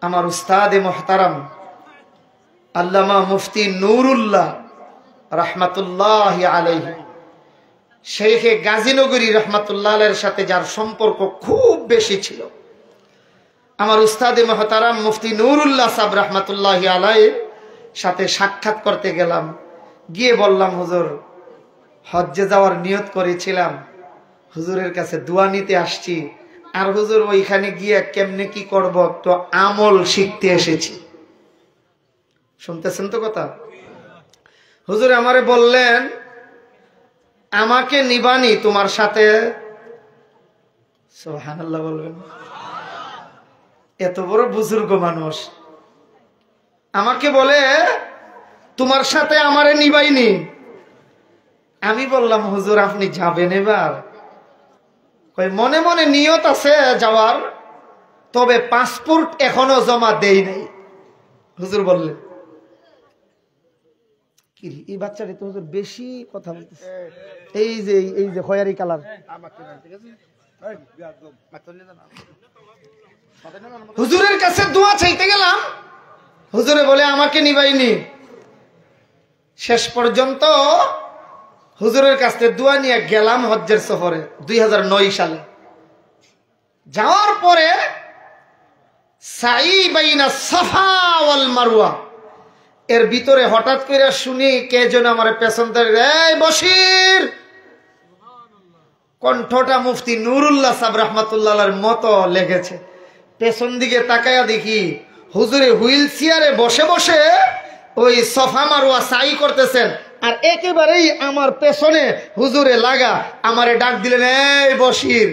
আমার উস্তাদে মুহতারাম আল্লামা মুফতি নুরুল্লাহ রাহমাতুল্লাহি আলাইহি, শেখে গাজীনগরী রাহমাতুল্লাহ আলাইহির সাথে যার সম্পর্ক খুব বেশি ছিল, আমার উস্তাদে মুহতারাম মুফতি নুরুল্লাহ সাহেব রাহমাতুল্লাহি আলাইহির সাথে সাক্ষাৎ করতে গেলাম। গিয়ে বললাম, হুজুর হজ্জে যাওয়ার নিয়ত করেছিলাম, হুজুরের কাছে দোয়া নিতে আসছি, আর হুজুর ওইখানে গিয়ে কেমনে কি করব তো আমল শিখতে এসেছি। শুনতেছেন তো কথা? হুজুর আমারে বললেন, আমাকে নিবানি তোমার সাথে। সুবহানাল্লাহ বলবেন। এত বড় বুজুর্গ মানুষ আমাকে বলে তোমার সাথে আমারে নিবাইনি। আমি বললাম, হুজুর আপনি যাবেন এবার? কই মনে মনে নিয়ত আছে যাওয়ার, তবে পাসপোর্ট এখনো জমা দেই নাই। হুজুর বললেন, কি এই বাচ্চাটা তো হুজুর বেশি কথা বলতেছে, এই যে খয়েরি কালার। হুজুরের কাছে দোয়া চাইতে গেলাম, হুজুরে বলে আমাকে নিবাইনি। শেষ পর্যন্ত হুজুরের কাছে দোয়া নিয়ে গেলাম হজ্জের সফরে 2009 সালে। যাওয়ার পরে সাই বাইনা সাফা ওয়াল মারওয়া এর ভিতরে হঠাৎ করে শুনি কে যেন আমার পেছন থেকে, এই বশির। কণ্ঠটা মুফতি নুরুল্লাহ সাহেব রাহমাতুল্লাহর মতো লেগেছে। পেছন দিকে তাকায়া দেখি হুজুরে হুইল চেয়ারে বসে বসে ওই সফা মারওয়া সাই করতেছেন, আর একেবারেই আমার পেছনে হুজুরে লাগা আমারে ডাক দিলেন, এই বশির।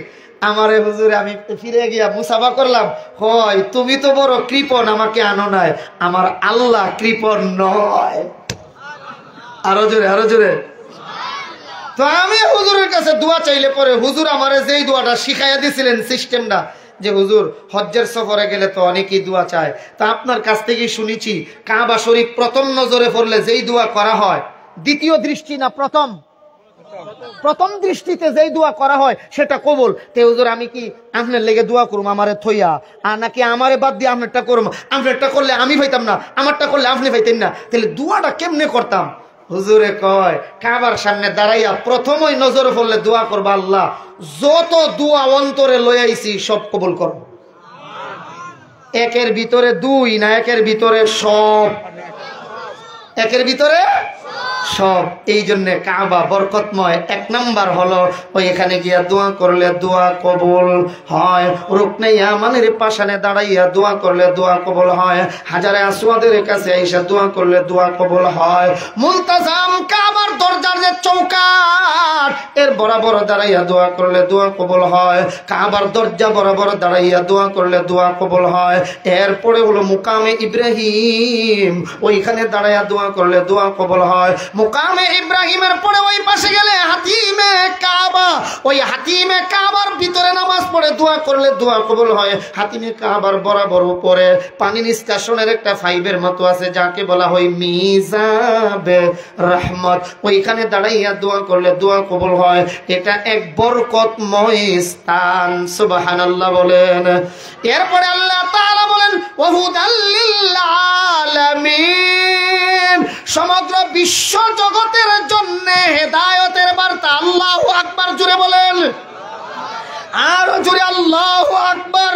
আমারে হুজুরে, আমি ফিরে গিয়া মুসাফা করলাম, হয় তুমি তো বড় কৃপণ, আমাকে আনো নাই, আমার আল্লাহ কৃপণ নয়। আরো জোরে, আরো জোরে। তো আমি হুজুরের কাছে দোয়া চাইলে পরে হুজুর আমারে যেই দোয়াটা শিখাইয়া দিছিলেন, সিস্টেমটা, যে হুজুর হজ্জের সফরে গেলে তো অনেকেই দোয়া চায়, তা আপনার কাছ থেকেই শুনেছি কাবা শরীফ প্রথম নজরে পড়লে যেই দোয়া করা হয়, দ্বিতীয় দৃষ্টি না প্রথম দৃষ্টিতে যেই দোয়া করা হয় সেটা কবুল। তে হুজুর আমি কি আপনার লেগে দোয়া করুম আমারে থইয়া, আর নাকি আমারে বাদ দিয়ে আপনারটা করুম? আপনারটা করলে আমি পাইতাম না, আমারটা করলে আপনি পাইতেন না, তাহলে দোয়াটা কেমনে করতাম? হুজুরে কয়, কাবার সামনে দাঁড়াইয়া প্রথমই নজরে পড়লে দোয়া করবা, আল্লাহ যত দোয়া অন্তরে লইয়াইছি সব কবুল করব। একের ভিতরে দুই না, একের ভিতরে সব, একের ভিতরে সব। এই জন্য কাবা বরকতময়। 1 নাম্বার হলো ওই এখানে গিয়া দোয়া করলে দোয়া কবুল হয়। রুকনে ইয়ামানের পাশানে দাঁড়াইয়া দোয়া করলে দোয়া কবুল হয়। হাজারে আসওয়াদের কাছে আইসা দোয়া করলে দোয়া কবুল হয়। মুলতাজাম কাবার দরজার যে চৌকাঠ এর বরাবর দাঁড়াইয়া দোয়া করলে দোয়া কবুল হয়। কাবার দরজা বরাবর দাঁড়াইয়া দোয়া করলে দোয়া কবুল হয়। এরপরে হলো মুকামে ইব্রাহিম, ওইখানে দাঁড়াইয়া দোয়া করলে দোয়া কবুল হয়। মুকামে ইব্রাহিমের পরে ওই পাশে গেলে হাতিমে কাবা, ওই হাতিমে কাবার ভিতরে নামাজ পড়ে দোয়া করলে দোয়া কবুল হয়। হাতিমে কাবার বরাবর উপরে পানি নিষ্কাশনের একটা ফাইবের মতো আছে, যাকে বলা হয় মিজাবে রহমত, ওইখানে দাঁড়াইয়া দোয়া করলে দোয়া কবুল হয়। এটা এক বরকতময় স্থান। সুবহানাল্লাহ বলেন। এরপরে আল্লাহ তাআলা বলেন ওয়াহুদাল লিল আলামিন, সমগ্র বিশ্ব জগতের জন্য হেদায়েতের বার্তা। আল্লাহু আকবার, জোরে বলেন, আর জোরে আল্লাহু আকবার।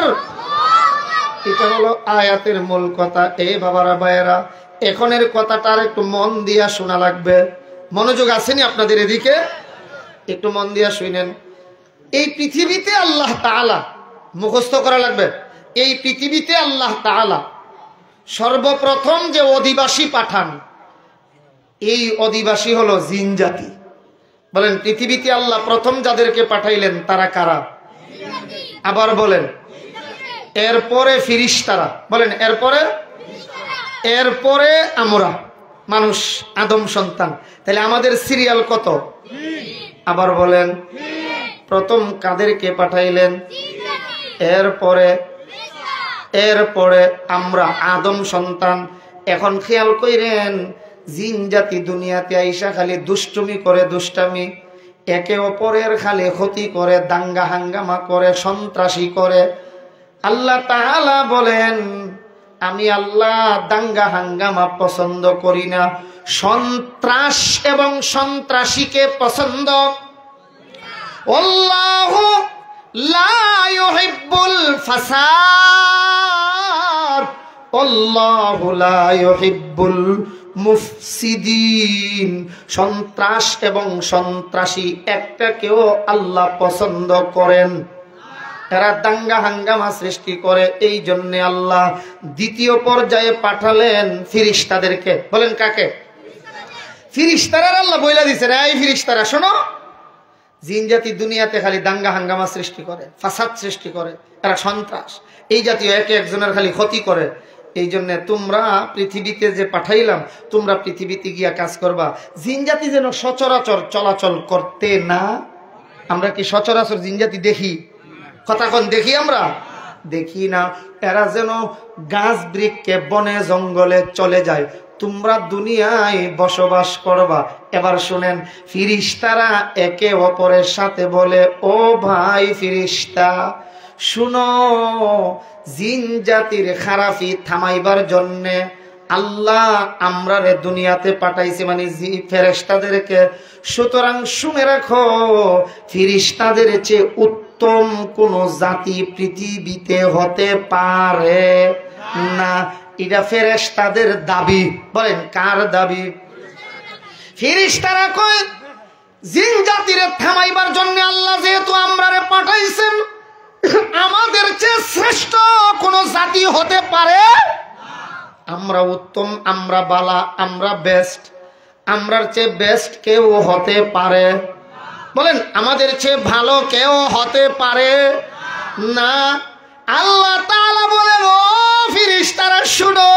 এটা হলো আয়াতের মূল কথা। এই বাবারা ভাইয়েরা, এখনের কথাটা আর একটু মন দিয়া শোনা লাগবে। মনোযোগ আসেনি আপনাদের এদিকে? একটু মন দিয়া শুনেন। এই পৃথিবীতে আল্লাহ তাআলা, মুখস্থ করা লাগবে, এই পৃথিবীতে আল্লাহ তাআলা সর্বপ্রথম যে অধিবাসী পাঠান, এই অধিবাসী হলো জিন জাতি। বলেন, পৃথিবীতে আল্লাহ প্রথম যাদেরকে পাঠাইলেন তারা কারা? আবার বলেন, এরপরে ফিরিস্তারা। বলেন, এরপরে আমরা মানুষ, আদম সন্তান। তাহলে আমাদের সিরিয়াল কত? আবার বলেন, প্রথম কাদেরকে পাঠাইলেন? এরপরে আমরা আদম সন্তান। এখন খেয়াল কইরেন, জিন জাতি দুনিয়াতে আইসা খালি দুষ্টুমি করে, দুষ্টামি, একে অপরের খালি ক্ষতি করে, দাঙ্গা হাঙ্গামা করে, সন্ত্রাসী করে। আল্লাহ তাআলা বলেন, আমি আল্লাহ দাঙ্গা হাঙ্গামা পছন্দ করি না, সন্ত্রাস এবং সন্ত্রাসীকে পছন্দ। আল্লাহু লা ইউহিব্বুল ফাসাদ, আল্লাহু লা ইউহিব্বুল মুফসিদিন। সন্ত্রাস এবং সন্ত্রাসী একটাকেও আল্লাহ পছন্দ করেন। এরা দাঙ্গা হাঙ্গামা সৃষ্টি করে। এই জন্য আল্লাহ দ্বিতীয় পর্যায়ে পাঠালেন ফিরিস্তাদেরকে। বলেন, কাকে? ফিরিস্তারা। আল্লাহ বইলা দিচ্ছেন, এই ফিরিস্তারা শোনো, জিন জাতি দুনিয়াতে খালি দাঙ্গা হাঙ্গামা সৃষ্টি করে, ফাসাদ সৃষ্টি করে, এরা সন্ত্রাস, এই জাতীয় একে একজনের খালি ক্ষতি করে। এই জন্য তোমরা পৃথিবীতে যে পাঠাইলাম, তোমরা পৃথিবীতে গিয়া কাজ করবা। জিন জাতি যেন সচরাচর চলাচল করতে না। আমরা কি সচরাচর জিন জাতি দেখি? কতক্ষণ দেখি? আমরা দেখি না। এরা যেন গাছ বৃক্ষে, বনে জঙ্গলে চলে যায়, তোমরা দুনিয়ায় বসবাস করবা। এবার শুনেন, ফিরিস্তারা একে অপরের সাথে বলে, ও ভাই ফিরিস্তা শুনো, জিন জাতির খারাপি থামাইবার জন্যে আল্লাহ আমরারে দুনিয়াতে পাঠাইছে, মানে ফেরেশতাদেরকে। সুতরাং শুনে রাখো, ফিরিস্তাদের চেয়ে উত্তম কোন জাতি পৃথিবীতে হতে পারে না। এটা ফেরেশতাদের দাবি। বলেন, কার দাবি? ফেরেশতারা কয়, জিন জাতিরে থামাইবার জন্য আল্লাহ যেহেতু আমরারে পাঠাইছেন, আমাদের চেয়ে শ্রেষ্ঠ কোন জাতি হতে পারে? আমরা উত্তম, আমরা বালা, আমরা বেস্ট, আমরার চেয়ে বেস্ট কেউ হতে পারে? বলেন, আমাদের চেয়ে ভালো কেউ হতে পারে না। আল্লাহ তাআলা বলেন, ও ফেরেশতারা শুনো,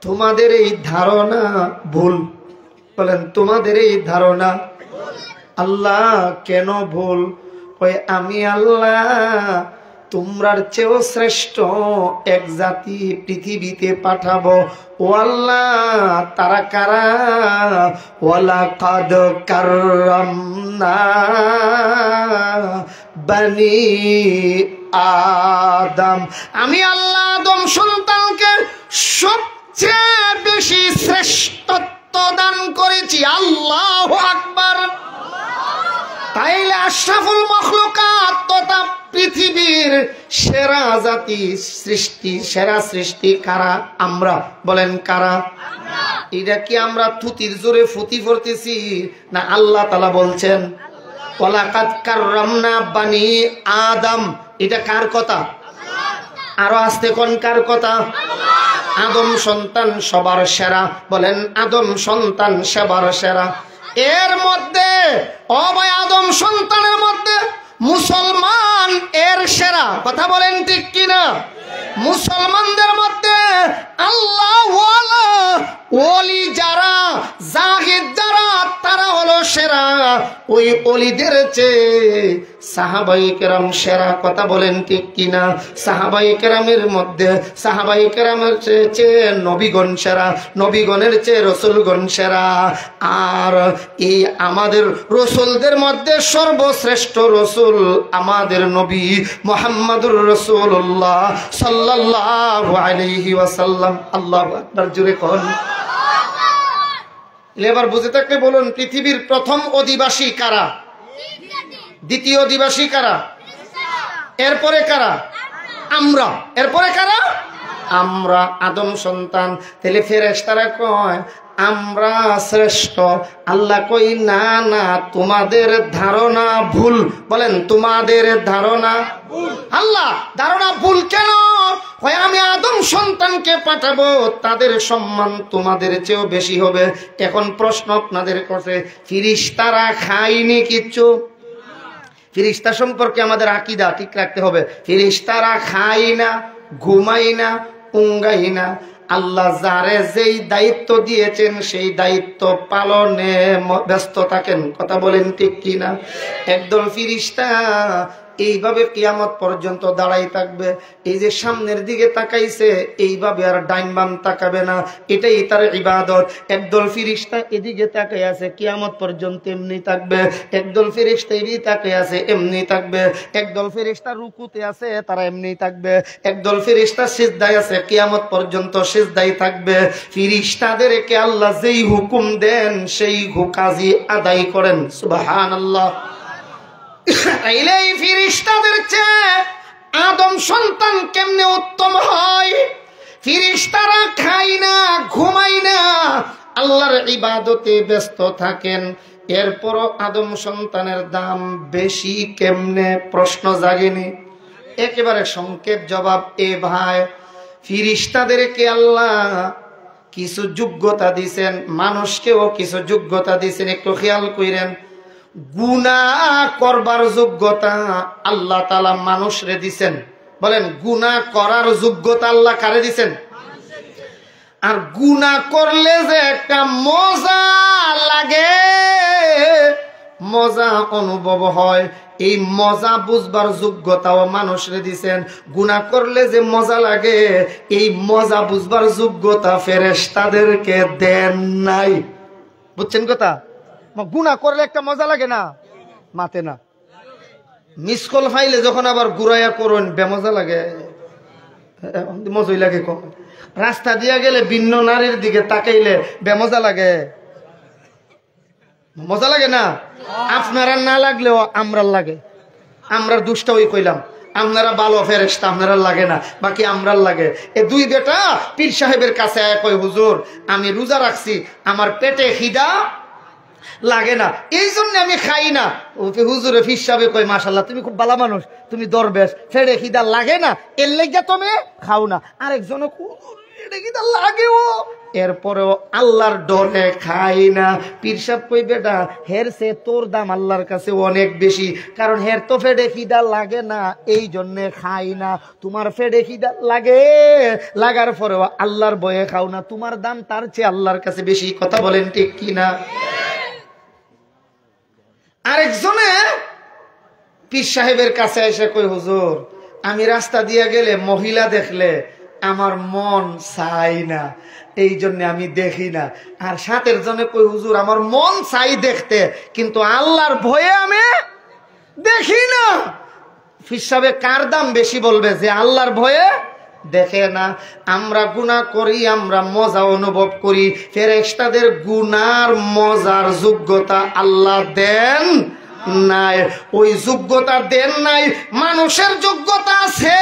তোমাদের এই ধারণা ভুল। বলেন, তোমাদের এই ধারণা। আল্লাহ কেন ভুল? ওই আমি আল্লাহ তোমরার চেয়েও শ্রেষ্ঠ এক জাতি পৃথিবীতে পাঠাবো। ও আল্লাহ, তারা কারা? ওয়ালাকাদ কাররামনা বনি আদম। আমি আল্লাহ আদম সন্তানকে সবচেয়ে বেশি শ্রেষ্ঠত্ব দান করেছি। আল্লাহু আকবার। তাইলে আশরাফুল মাখলুকাত তথা পৃথিবীর সেরা জাতি, সৃষ্টি, সেরা সৃষ্টি কারা? আমরা। বলেন, কারা? এটা কি আমরা থুতির জোরে ফুতি পড়তেছি না আল্লাহ তাআলা বলছেন? ওয়ালাকাদ কাররামনা বনি আদম। এটা কার কথা? আরো আস্তে কোন, কার কথা? আদম সন্তান সবার সেরা। বলেন, আদম সন্তান সবার সেরা। এর মধ্যে ভাই, আদম সন্তানের মধ্যে মুসলমান এর সেরা। কথা বলেন ঠিক কিনা? মুসলমানদের মধ্যে আল্লাহ ওয়ালা, ওলি যারা, জাহিদ যারা, তারা হলো সেরা। ওই ওলিদের চেয়ে সাহাবায়ে কেরাম সেরা। কথা বলেন ঠিক কিনা? সাহাবায়ে কেরামের মধ্যে, সাহাবায়ে কেরামের চেয়ে নবীগণ সেরা, নবীগণের চেয়ে রসুলগণ সেরা। আর এই আমাদের রসুলদের মধ্যে সর্বশ্রেষ্ঠ রসুল আমাদের নবী মুহাম্মদুর রাসূলুল্লাহ সাল্লাল্লাহু আলাইহি ওয়াসাল্লাম। আল্লাহু আকবার, জোরে কোন। এবার বুঝে থাকলে বলুন, পৃথিবীর প্রথম অধিবাসী কারা? দ্বিতীয় অধিবাসী কারা? এরপরে কারা? আমরা। এরপরে কারা? আমরা, আদম সন্তান। তাহলে ফেরেশতারা কয় আমরা শ্রেষ্ঠ। আল্লাহ কই না না, তোমাদের ধারণা ভুল। বলেন তোমাদের ধারণা ভুল। আল্লাহ ধারণা ভুল কেন? হয় আমি আদম সন্তানকে পাঠাবো, তাদের সম্মান তোমাদের চেয়েও বেশি হবে। এখন প্রশ্ন আপনাদের কাছে, ফেরেশতারা খায়নি কিচ্ছু? ফেরেশতা সম্পর্কে আমাদের আকীদা ঠিক রাখতে হবে। ফেরেশতারা খায় না, ঘুমায় না, উঙ্গাই না। আল্লাহ যারে যেই দায়িত্ব দিয়েছেন সেই দায়িত্ব পালনে ব্যস্ত থাকেন। কথা বলেন ঠিক কিনা? একদল ফেরেশতা এইভাবে কিয়ামত পর্যন্ত দাঁড়াই থাকবে। এই যে সামনের দিকে তাকাইছে, এইভাবে আর ডাইন বাম তাকাবে না, এটাই তার ইবাদত। একদল ফেরেশতা এদিকে তাকাই আছে, কিয়ামত পর্যন্ত এমনি থাকবে। একদল ফেরেশতা এদিকে তাকাই আছে, এমনি থাকবে। একদল ফেরেশতা রুকুতে আছে, তারা এমনি থাকবে। একদল ফেরেশতা সিজদায় আছে, কিয়ামত পর্যন্ত সিজদায় থাকবে। ফেরেশতাদেরকে আল্লাহ যেই হুকুম দেন সেই কাজই আদায় করেন। সুবহানাল্লাহ। এই ফেরেশতাদের চেয়ে আদম সন্তান কেমনে উত্তম হয়? ফেরেশতারা খায় না, ঘুমায় না, আল্লাহর ইবাদতে ব্যস্ত থাকেন। এরপরও আদম সন্তানের দাম বেশি কেমনে? প্রশ্ন জাগেনি? একেবারে সংক্ষেপ জবাব, এ ভাই, ফেরেশতাদেরকে আল্লাহ কিছু যোগ্যতা দিয়েছেন, মানুষকেও কিছু যোগ্যতা দিয়েছেন। একটু খেয়াল করেন, গুনাহ করবার যোগ্যতা আল্লাহ তাআলা মানুষরে দিছেন। বলেন গুনাহ করার যোগ্যতা আল্লাহ কারে দিছেন? আর গুনাহ করলে যে একটা মজা লাগে, মজা অনুভব হয়, এই মজা বুঝবার যোগ্যতাও মানুষরে দিছেন। গুনাহ করলে যে মজা লাগে, এই মজা বুঝবার যোগ্যতা ফেরেশতাদেরকে দেন নাই। বুঝছেন কথা? গুনাহ করলে একটা মজা লাগে না, মাতে না। মিস কল ফাইলে যখন আবার ঘুরাইয়া করুন, বেমজা লাগে, মজাই লাগে কম। রাস্তা দিয়া গেলে ভিন্ন নারীর দিকে তাকাইলে বেমজা লাগে, মজা লাগে না? আপনারা না লাগলেও আমরার লাগে। আমরা দুষ্টা ওই কইলাম, আপনারা ভালো ফেরেশতা, আপনারা লাগে না, বাকি আমরার লাগে। এ দুই বেটা পীর সাহেবের কাছে আয়া কই, হুজুর আমি রোজা রাখছি, আমার পেটে খিদা লাগে না, এই জন্য আমি খাই না। হুজুরে পীর সাহেব কই, মাশাআল্লাহ তুমি খুব ভালো মানুষ, তুমি দরবেশ, পেটে খিদা লাগে না এর লাগা তুমি খাও না। আরেকজন পেটে খিদা লাগেও, এরপরেও আল্লাহর ডরে খাই না। পীর সাহেব কই, বেটা হের সে তোর দাম আল্লাহর কাছে অনেক বেশি, কারণ হের তো পেটে খিদা লাগে না, এই জন্যে খাই না। তোমার পেটে খিদা লাগে, লাগার পরেও আল্লাহর ভয়ে খাও না, তোমার দাম তার চেয়ে আল্লাহর কাছে বেশি। কথা বলেন ঠিক কিনা? আরেকজনে পীর সাহেবের কাছে এসে কই, হুজুর আমি রাস্তা দিয়ে গেলে মহিলা দেখলে আমার মন চাই না, এই জন্য আমি দেখি না। আর সাথের জনে কই, হুজুর আমার মন চাই দেখতে, কিন্তু আল্লাহর ভয়ে আমি দেখি না। পীর সাহেব কার দাম বেশি বলবে? যে আল্লাহর ভয়ে দেখে না। আমরা গুনাহ করি, আমরা মজা অনুভব করি, ফেরেশতাদের গুনার মজার যোগ্যতা আল্লাহ দেন নাই। ওই যোগ্যতা দেন নাই, মানুষের যোগ্যতা আছে।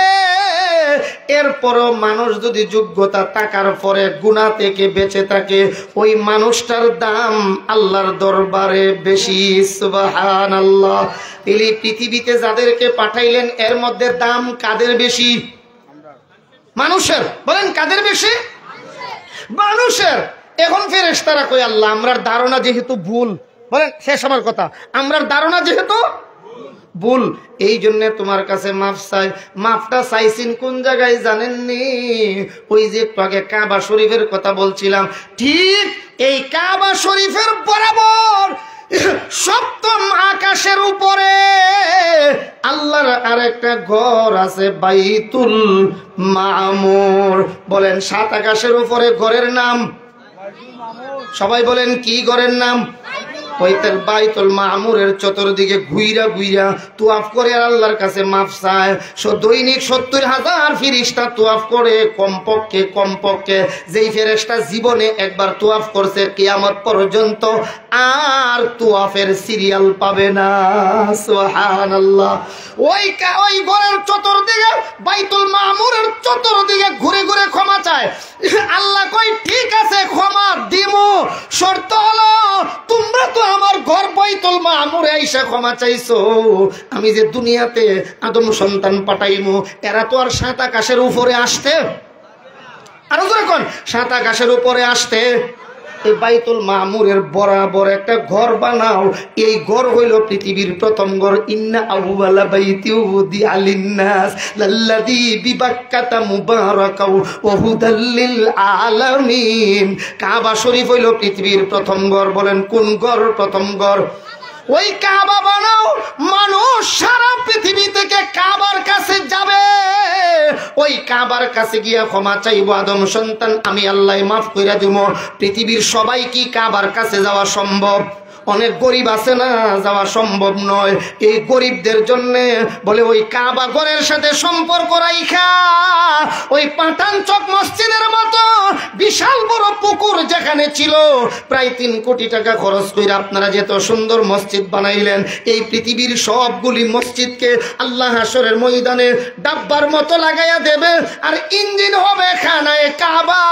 এরপরও মানুষ যদি যোগ্যতা থাকার পরে গুনাহ থেকে বেঁচে থাকে, ওই মানুষটার দাম আল্লাহর দরবারে বেশি। সুবহানাল্লাহ। তিনি পৃথিবীতে যাদেরকে পাঠাইলেন, এর মধ্যে দাম কাদের বেশি? মানুষের। বলেন কাদের বেশি? মানুষের। এখন ফেরেশতারা কই, আল্লাহ আমরার ধারণা যেহেতু ভুল, বলেন শেষ আমার কথা, আমরার ধারণা যেহেতু ভুল, এই জন্য তোমার কাছে মাফ চাই। মাফটা চাইছেন কোন জায়গায় জানেননি? ওই যে আগে কাবা শরীফের কথা বলছিলাম, ঠিক এই কাবা শরীফের বরাবর সপ্তম আকাশের উপরে আল্লাহর আরেকটা ঘর আছে, বাইতুল মামুর। বলেন 7 আকাশের উপরে ঘরের নাম, সবাই বলেন কি ঘরের নাম? ওইটার বাইতুল মামুরের চতুর্দিকে ঘুইরা ঘুইরা তুয়াফ করে আর আল্লাহর কাছে মাফ চায়। দৈনিক 70,000 ফেরেশতা তুয়াফ করে কমপক্ষে যেই ফেরেশতা জীবনে একবার তুয়াফ করছে কিয়ামত পর্যন্ত আর তুয়াফের সিরিয়াল পাবে না। সুবহানাল্লাহ। ওই ঘরের চতুর্দিকে বাইতুল মামুরের চতুর্দিকে ঘুরে ঘুরে ক্ষমা চায়। আল্লাহ কই ঠিক আছে ক্ষমা দিমু, শর্ত হলো তোমরা তো আমার ঘর বাইতুল মামুরে আইসা ক্ষমা চাইছো, আমি যে দুনিয়াতে আদম সন্তান পাঠাইমু এরা তো আর 7 আকাশের উপরে আসতে, আরো যখন 7 আকাশের উপরে আসতে, এই বাইতুল মামুরের বরাবর একটা ঘর বানাও। এই ঘর হইল পৃথিবীর প্রথম ঘর। ইন্না আউওয়ালা বাইতি উদিআ লিন-নাস লাল্লাযী বিবাক্কাতা মুবারাকাও ওয়া হুদাল লিল আলামিন। কাবা শরীফ হইল পৃথিবীর প্রথম ঘর। বলেন কোন ঘর প্রথম ঘর? ওই কাবা বানাও, মানুষ সারা পৃথিবী থেকে কাবার কাছে যাবে, ওই কাবার কাছে গিয়া ক্ষমা চাইবো, আদম সন্তান আমি আল্লাহ মাফ কইরা দিব। পৃথিবীর সবাই কি কাবার কাছে যাওয়া সম্ভব? অনেক গরিব আছে না, যাওয়া সম্ভব নয়। এই গরিবদের জন্য বলে ওই কাবা ঘরের সাথে সম্পর্ক রাইখা ওই পাঠান চক মসজিদের মতো বিশাল বড় পুকুর যেখানে ছিল, প্রায় 3 কোটি টাকা খরচ করে আপনারা যে এত সুন্দর মসজিদ বানাইলেন, এই পৃথিবীর সবগুলি মসজিদকে আল্লাহ হাসরের ময়দানে ডাব্বার মতো লাগাইয়া দেবে আর ইঞ্জিন হবে খানায়ে কাবা।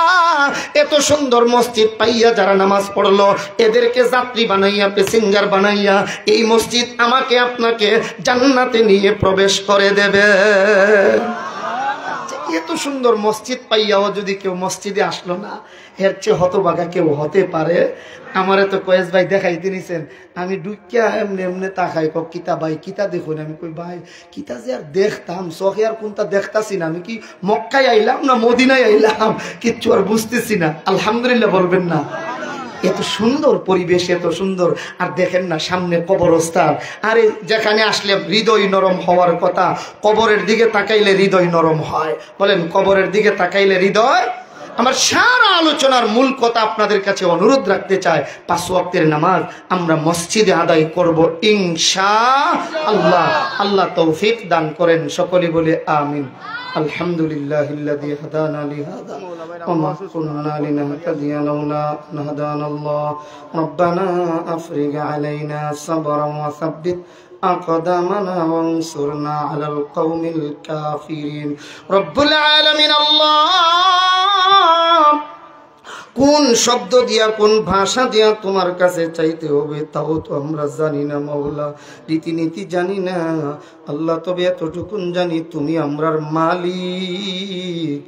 এত সুন্দর মসজিদ পাইয়া যারা নামাজ পড়লো এদেরকে যাত্রী বানাইয়া প্যাসেঞ্জার বানাইয়া এই মসজিদ আমাকে আপনাকে জান্নাতে নিয়ে প্রবেশ করে দেবে। এত সুন্দর মসজিদ পাইয়াও যদি কেউ মসজিদে আসলো না, এর চেয়ে হতভাগা কেউ হতে পারে? আমারে তো কয়েস ভাই দেখাইতে নিছেন, আমি ডুকিয়া এমনি এমনি তাকাই কক কিতা ভাই কিতা দেখুন, আমি কই ভাই কিতা যে আর দেখতাম চোখে আর কোনটা দেখতাছি না, আমি কি মক্কায় আইলাম না মদিনায় আইলাম কিচ্ছু আর বুঝতেছি না। আলহামদুলিল্লাহ বলবেন না? এত সুন্দর পরিবেশ, এত সুন্দর। আর দেখেন না সামনে কবরস্থান, আরে যেখানে আসলে হৃদয় নরম হওয়ার কথা, কবরের দিকে তাকাইলে হৃদয় নরম হয়। বলেন কবরের দিকে তাকাইলে হৃদয়। আমার সারা আলোচনার মূল কথা আপনাদের কাছে অনুরোধ রাখতে চাই, 5 ওয়াক্তের নামাজ আমরা মসজিদে আদায় করব ইনশাআল্লাহ। আল্লাহ তৌফিক দান করেন, সকলে বলে আমিন। আলহামদুলিল্লাহিল্লাযী হাদানা লিহাযা ওয়া মা কুন্না লিনাহতাদিয়া লাওলা আন হাদানাল্লাহ রাব্বানা আফরিগ আলাইনা সাবরান ওয়া সাব্বিত أقدامنا وانصرنا على القوم الكافرين رب العالمين الله কোন শব্দ দিয়া কোন ভাষা দিয়া তোমার কাছে চাইতে হবে তাও তো আমরা জানি না মাওলা, রীতিনীতি জানি না আল্লাহ, তবে এতটুকুন জানি তুমি আমরার মালিক,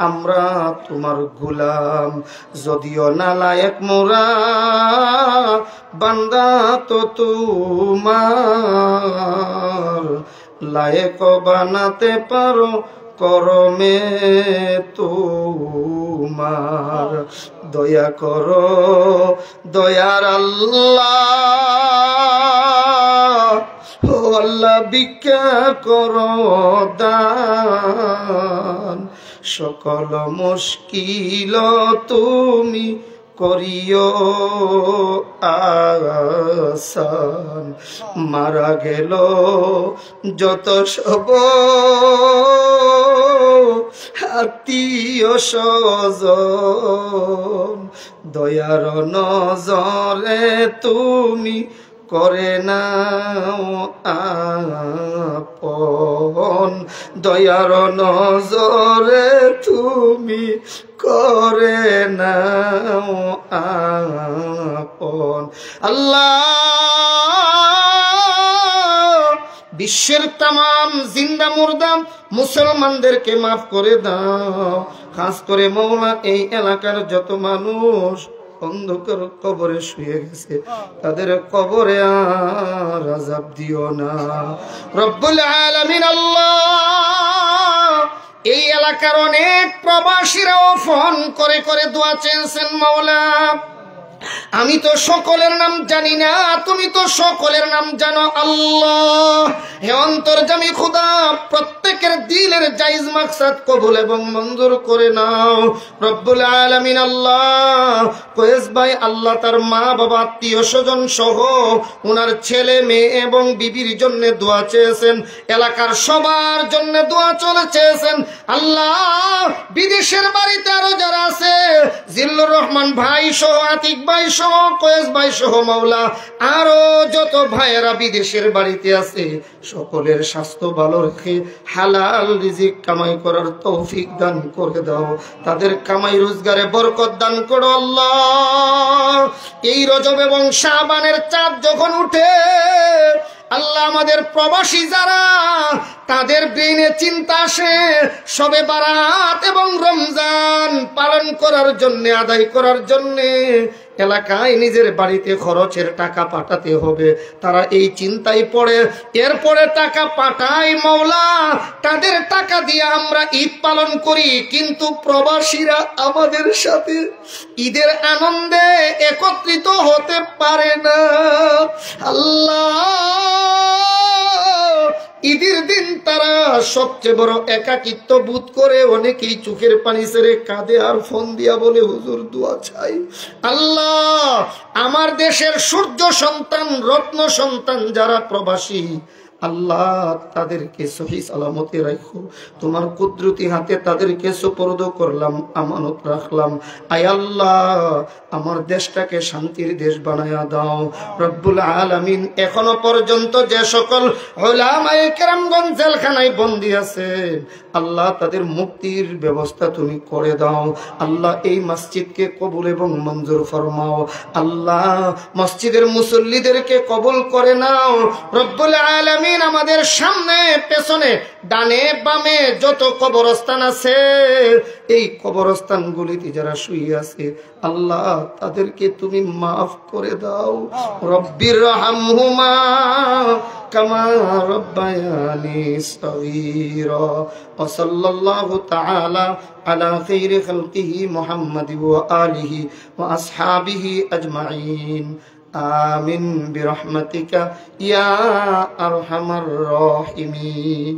আমরা তোমার গোলাম। যদিও নালায়েক মোরা বান্দা তো তোমার, লায়েক বানাতে পারো করমে তোমার। দয়া করো দয়ার আল্লাহ, ও আল্লাহ ভিক্ষা করো দান, সকল মুশকিল তুমি করিও আসান। মারা গেল যত সব আত্মীয় স্বজন, দয়ার নজরে তুমি করে নাও আপন, দয়ার নজরে তুমি করে নাও আপন। আল্লাহ বিশ্বের তামাম জিন্দা মুর্দা মুসলমানদেরকে মাফ করে দাও, খাস করে মওলা এই এলাকার যত মানুষ অন্ধকার কবরে শুয়ে গেছে তাদের কবরে আর আযাব দিও না রব্বুল আলামিন। আল্লাহ এই এলাকার অনেক প্রবাসীরাও ফোন করে করে দোয়া চেয়েছেন মাওলা, আমি তো সকলের নাম জানি না, তুমি তো সকলের নাম জানো আল্লাহ। হে অন্তর্যামী খোদা, প্রত্যেকের দিলের জায়েজ মাকসাদ কবুল এবং মঞ্জুর করে নাও রব্বুল আলামিন। আল্লাহ কয়েস ভাই আল্লাহ তার মা বাবা আত্মীয় স্বজন সহ ওনার ছেলে মেয়ে এবং বিবির জন্য দোয়া চেয়েছেন, এলাকার সবার জন্য দোয়া চলে চেয়েছেন। আল্লাহ বিদেশের বাড়িতে আরো যারা আছে, জিল্লুর রহমান ভাই সহ, আতিক ভাই সহ, কয়েস ভাই সহ, মাওলা আরো যত ভাইয়েরা বিদেশের বাড়িতে আছে, সকলের স্বাস্থ্য ভালো রেখে হালাল রিজিক কামাই করার তৌফিক দান করে দাও, তাদের কামাই রোজগারে বরকত দান করো আল্লাহ। এই রজব এবং শাবানের চাঁদ যখন উঠে আল্লাহ, আমাদের প্রবাসী যারা, তাদের ব্রেনে চিন্তা আসে শবে বারাত এবং রমজান পালন করার জন্য, আদায় করার জন্য এলাকায় নিজের বাড়িতে খরচের টাকা পাঠাতে হবে, তারা এই চিন্তায় পড়ে, এরপরে টাকা পাঠাই মাওলা, তাদের টাকা দিয়ে আমরা ঈদ পালন করি, কিন্তু প্রবাসীরা আমাদের সাথে ঈদের আনন্দে একত্রিত হতে পারে না। আল্লাহ ঈদের দিন তারা সবচেয়ে বড় একাকিত্ব বোধ করে, অনেকেই চোখের পানি ছেড়ে কাঁদে আর ফোন দিয়া বলে হুজুর দোয়া চাই। আল্লাহ আমার দেশের সূর্য সন্তান, রত্ন সন্তান যারা প্রবাসী, আল্লাহ তাদেরকে সহি সালামতে রাখো, তোমার কুদরতি হাতে তাদেরকে সুপর্দ করলাম, আমানত রাখলাম। আয় আল্লাহ আমার দেশটাকে শান্তির দেশ বানায়া দাও রব্বুল আলামিন। এখনো পর্যন্ত যে সকল উলামায়ে কেরামগণ জেলখানায় বন্দী আছে, আল্লাহ তাদের মুক্তির ব্যবস্থা তুমি করে দাও। আল্লাহ এই মসজিদকে কবুল এবং মঞ্জুর ফরমাও। আল্লাহ মসজিদের মুসল্লিদেরকে কবুল করে নাও রব্বুল আলামিন। আমাদের সামনে পেছনে ডানে বামে যত কবরস্থান আছে, এই কবরস্থানগুলিতে যারা শুয়ে আছে আল্লাহ তাদেরকে তুমি মাফ করে দাও। রব্বির রহমহুমা কামা রব্বায়ানি সগীরা। ওয়া সাল্লাল্লাহু তাআলা আলা খাইরি খালকিহি মুহাম্মাদি ওয়া আলিহি ওয়া আসহাবিহি আজমাইন। আমিন বিরহমাতিকা ইয়া আরহামার রাহিমিন।